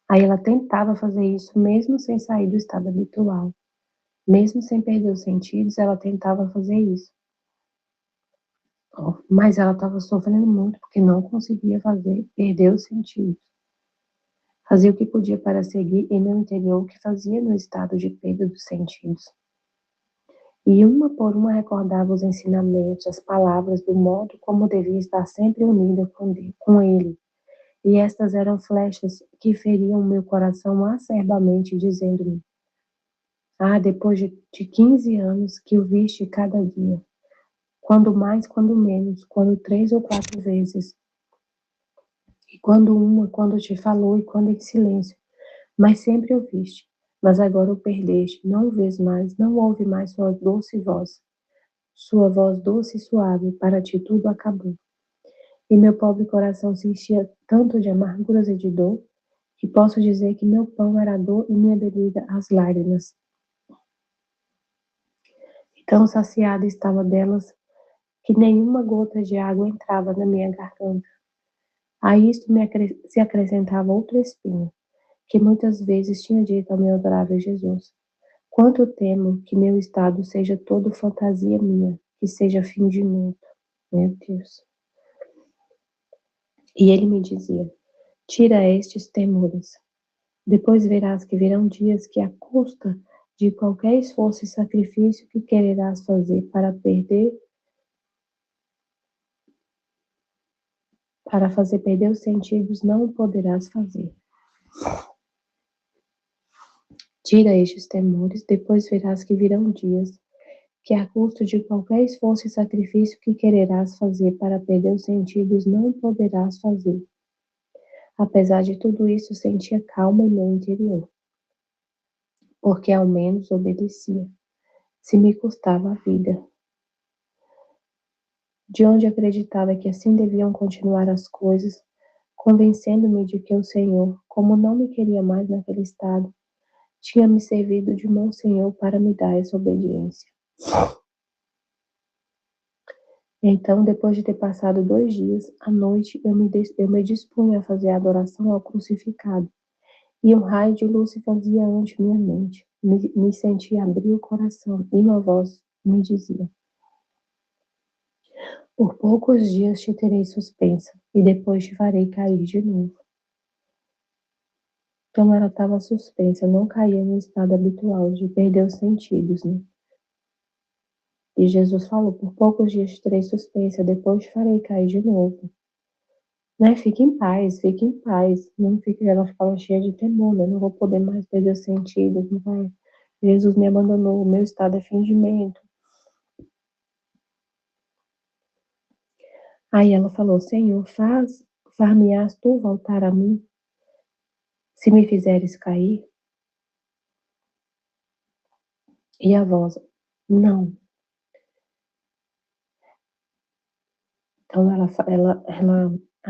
Aí ela tentava fazer isso mesmo sem sair do estado habitual. Mesmo sem perder os sentidos, ela tentava fazer isso. Mas ela estava sofrendo muito porque não conseguia perder os sentidos. Fazia o que podia para seguir em meu interior o que fazia no estado de perda dos sentidos. E uma por uma recordava os ensinamentos, as palavras, do modo como devia estar sempre unida com ele. E estas eram flechas que feriam meu coração acerbamente, dizendo-me: ah, depois de 15 anos que o viste cada dia, quando mais, quando menos, quando 3 ou 4 vezes, e quando te falou e quando em silêncio, mas sempre o viste, mas agora o perdeste, não o vês mais, não ouve mais sua voz doce e suave, para ti tudo acabou. E meu pobre coração se enchia tanto de amarguras e de dor, que posso dizer que meu pão era a dor e minha bebida as lágrimas. Tão saciada estava delas, que nenhuma gota de água entrava na minha garganta. A isto se acrescentava outro espinho, que muitas vezes tinha dito ao meu adorável Jesus: quanto temo que meu estado seja todo fantasia minha, que seja fingimento. Meu Deus. E ele me dizia: tira estes temores. Depois verás que virão dias que, à custa de qualquer esforço e sacrifício que quererás fazer para fazer perder os sentidos, não o poderás fazer. Tira estes temores, depois verás que virão dias, que a custo de qualquer esforço e sacrifício que quererás fazer para perder os sentidos, não poderás fazer. Apesar de tudo isso, sentia calma em meu interior, porque ao menos obedecia, se me custava a vida. De onde acreditava que assim deviam continuar as coisas, convencendo-me de que o Senhor, como não me queria mais naquele estado, tinha me servido de Monsenhor para me dar essa obediência. Então, depois de ter passado 2 dias, à noite eu me dispunha a fazer a adoração ao crucificado, e um raio de luz se fazia ante minha mente. Me sentia abrir o coração, e uma voz me dizia: por poucos dias te terei suspensa, e depois te farei cair de novo. Então ela estava suspensa, não caía no estado habitual de perder os sentidos, né? E Jesus falou: por poucos dias te terei suspensa, depois te farei cair de novo. Né? Fique em paz, fique em paz. Não fique, ela ficava cheia de temor, né? Não vou poder mais perder os sentidos, não vai. Jesus me abandonou, o meu estado é fingimento. Aí ela falou: Senhor, far-me-ás tu voltar a mim, se me fizeres cair? E a voz: não. Então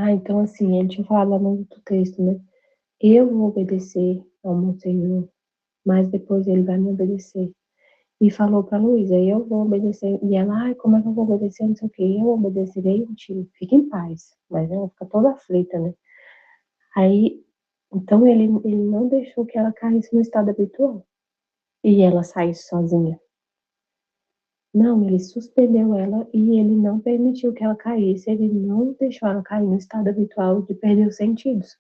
então assim, ele tinha falado lá no outro texto, né? Eu vou obedecer ao meu Senhor, mas depois ele vai me obedecer. E falou para Luísa: eu vou obedecer. E ela: ai, como é que eu vou obedecer? Não sei o quê. Eu obedecerei um tio. Fica em paz. Mas ela fica toda aflita, né? Aí, então ele não deixou que ela caísse no estado habitual. E ela saísse sozinha. Não, ele suspendeu ela e ele não permitiu que ela caísse. Ele não deixou ela cair no estado habitual de perder os sentidos.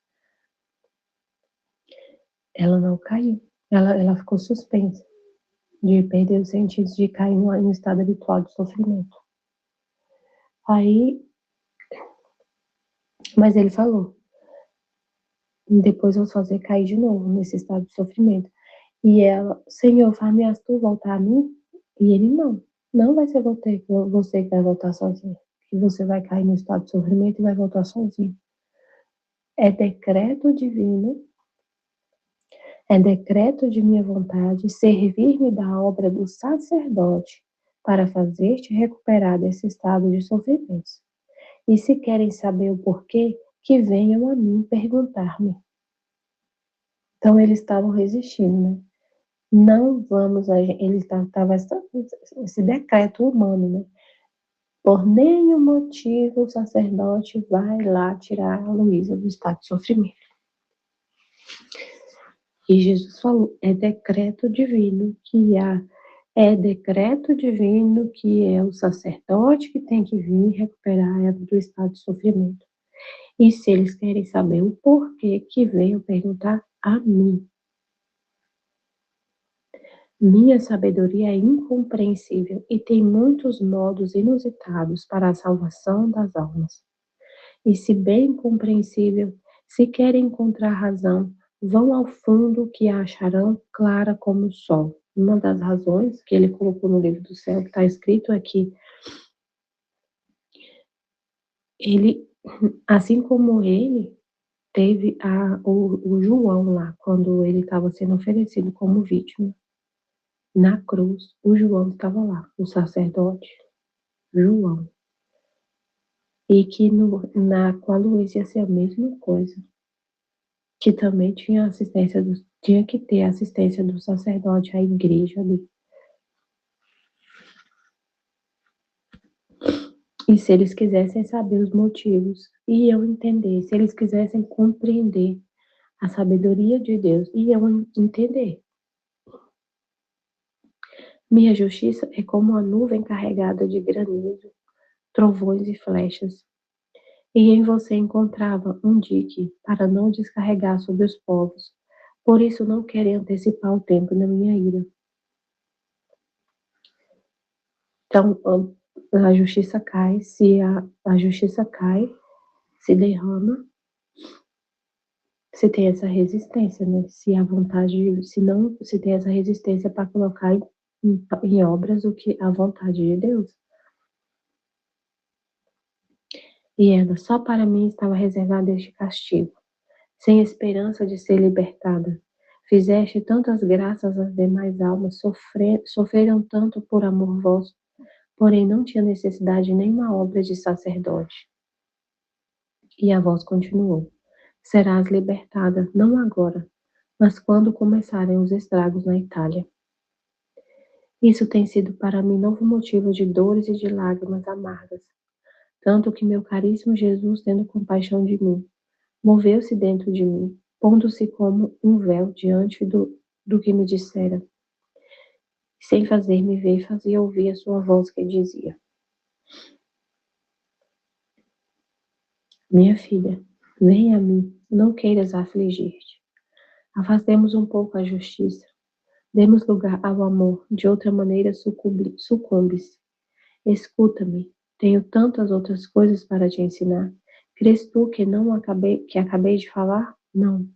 Ela não caiu. Ela ficou suspensa de perder os sentidos, de cair no estado habitual de sofrimento. Aí, mas ele falou: depois eu vou fazer cair de novo nesse estado de sofrimento. E ela: Senhor, far-me-ás tu voltar a mim? E ele: não vai ser você que vai voltar sozinho, que você vai cair no estado de sofrimento e vai voltar sozinho. É decreto divino, é decreto de minha vontade servir-me da obra do sacerdote para fazer-te recuperar desse estado de sofrimento. E se querem saber o porquê, que venham a mim perguntar-me. Então eles estavam resistindo, né? Não vamos, ele estava esse decreto humano, né? Por nenhum motivo o sacerdote vai lá tirar a Luísa do estado de sofrimento. E Jesus falou: é decreto divino que é o sacerdote que tem que vir recuperar ela do estado de sofrimento. E se eles querem saber o porquê, que venham perguntar a mim. Minha sabedoria é incompreensível e tem muitos modos inusitados para a salvação das almas. E se bem compreensível, se querem encontrar razão, vão ao fundo que a acharão clara como o sol. Uma das razões que ele colocou no livro do céu, que está escrito aqui, ele, assim como ele, teve o João lá, quando ele estava sendo oferecido como vítima. Na cruz, o João estava lá, o sacerdote João. E que com a Luísa ia ser a mesma coisa. Que também tinha que ter assistência do sacerdote, a igreja ali. E se eles quisessem saber os motivos, iam entender. Se eles quisessem compreender a sabedoria de Deus, iam entender. Minha justiça é como uma nuvem carregada de granizo, trovões e flechas. E em você encontrava um dique para não descarregar sobre os povos. Por isso não querem antecipar o tempo da minha ira. Então, a justiça cai, se a justiça cai, se derrama, se tem essa resistência, né? Se a vontade, se não, se tem essa resistência para colocar em obras o que a vontade de Deus. E ela, só para mim estava reservado este castigo, sem esperança de ser libertada. Fizeste tantas graças às demais almas, sofreram tanto por amor vosso, porém não tinha necessidade de nenhuma obra de sacerdote. E a voz continuou: serás libertada, não agora, mas quando começarem os estragos na Itália. Isso tem sido para mim novo motivo de dores e de lágrimas amargas, tanto que meu caríssimo Jesus, tendo compaixão de mim, moveu-se dentro de mim, pondo-se como um véu diante do que me dissera, sem fazer-me ver, fazia ouvir a sua voz que dizia: minha filha, vem a mim, não queiras afligir-te. Afastemos um pouco a justiça, demos lugar ao amor, de outra maneira sucumbes. Escuta-me, tenho tantas outras coisas para te ensinar. Crês tu que acabei de falar? Não.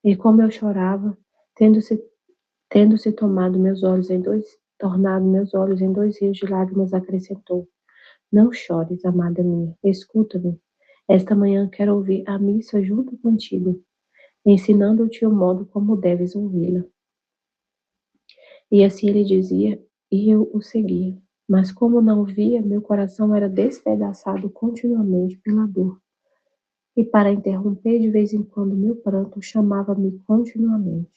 E como eu chorava, tendo-se tornado meus olhos em 2 rios de lágrimas, acrescentou: não chores, amada minha, escuta-me. Esta manhã quero ouvir a missa junto contigo, ensinando-te o modo como deves ouvi-la. E assim ele dizia, e eu o seguia. Mas como não via, meu coração era despedaçado continuamente pela dor. E para interromper de vez em quando meu pranto, chamava-me continuamente.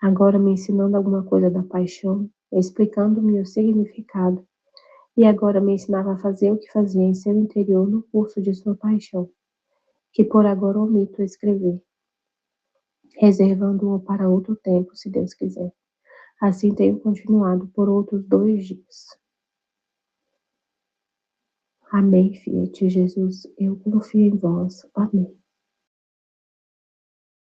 Agora me ensinando alguma coisa da paixão, explicando-me o significado, e agora me ensinava a fazer o que fazia em seu interior no curso de sua paixão, que por agora omito escrever, reservando-o para outro tempo, se Deus quiser. Assim tenho continuado por outros 2 dias. Amém, Fiat Jesus, eu confio em vós. Amém.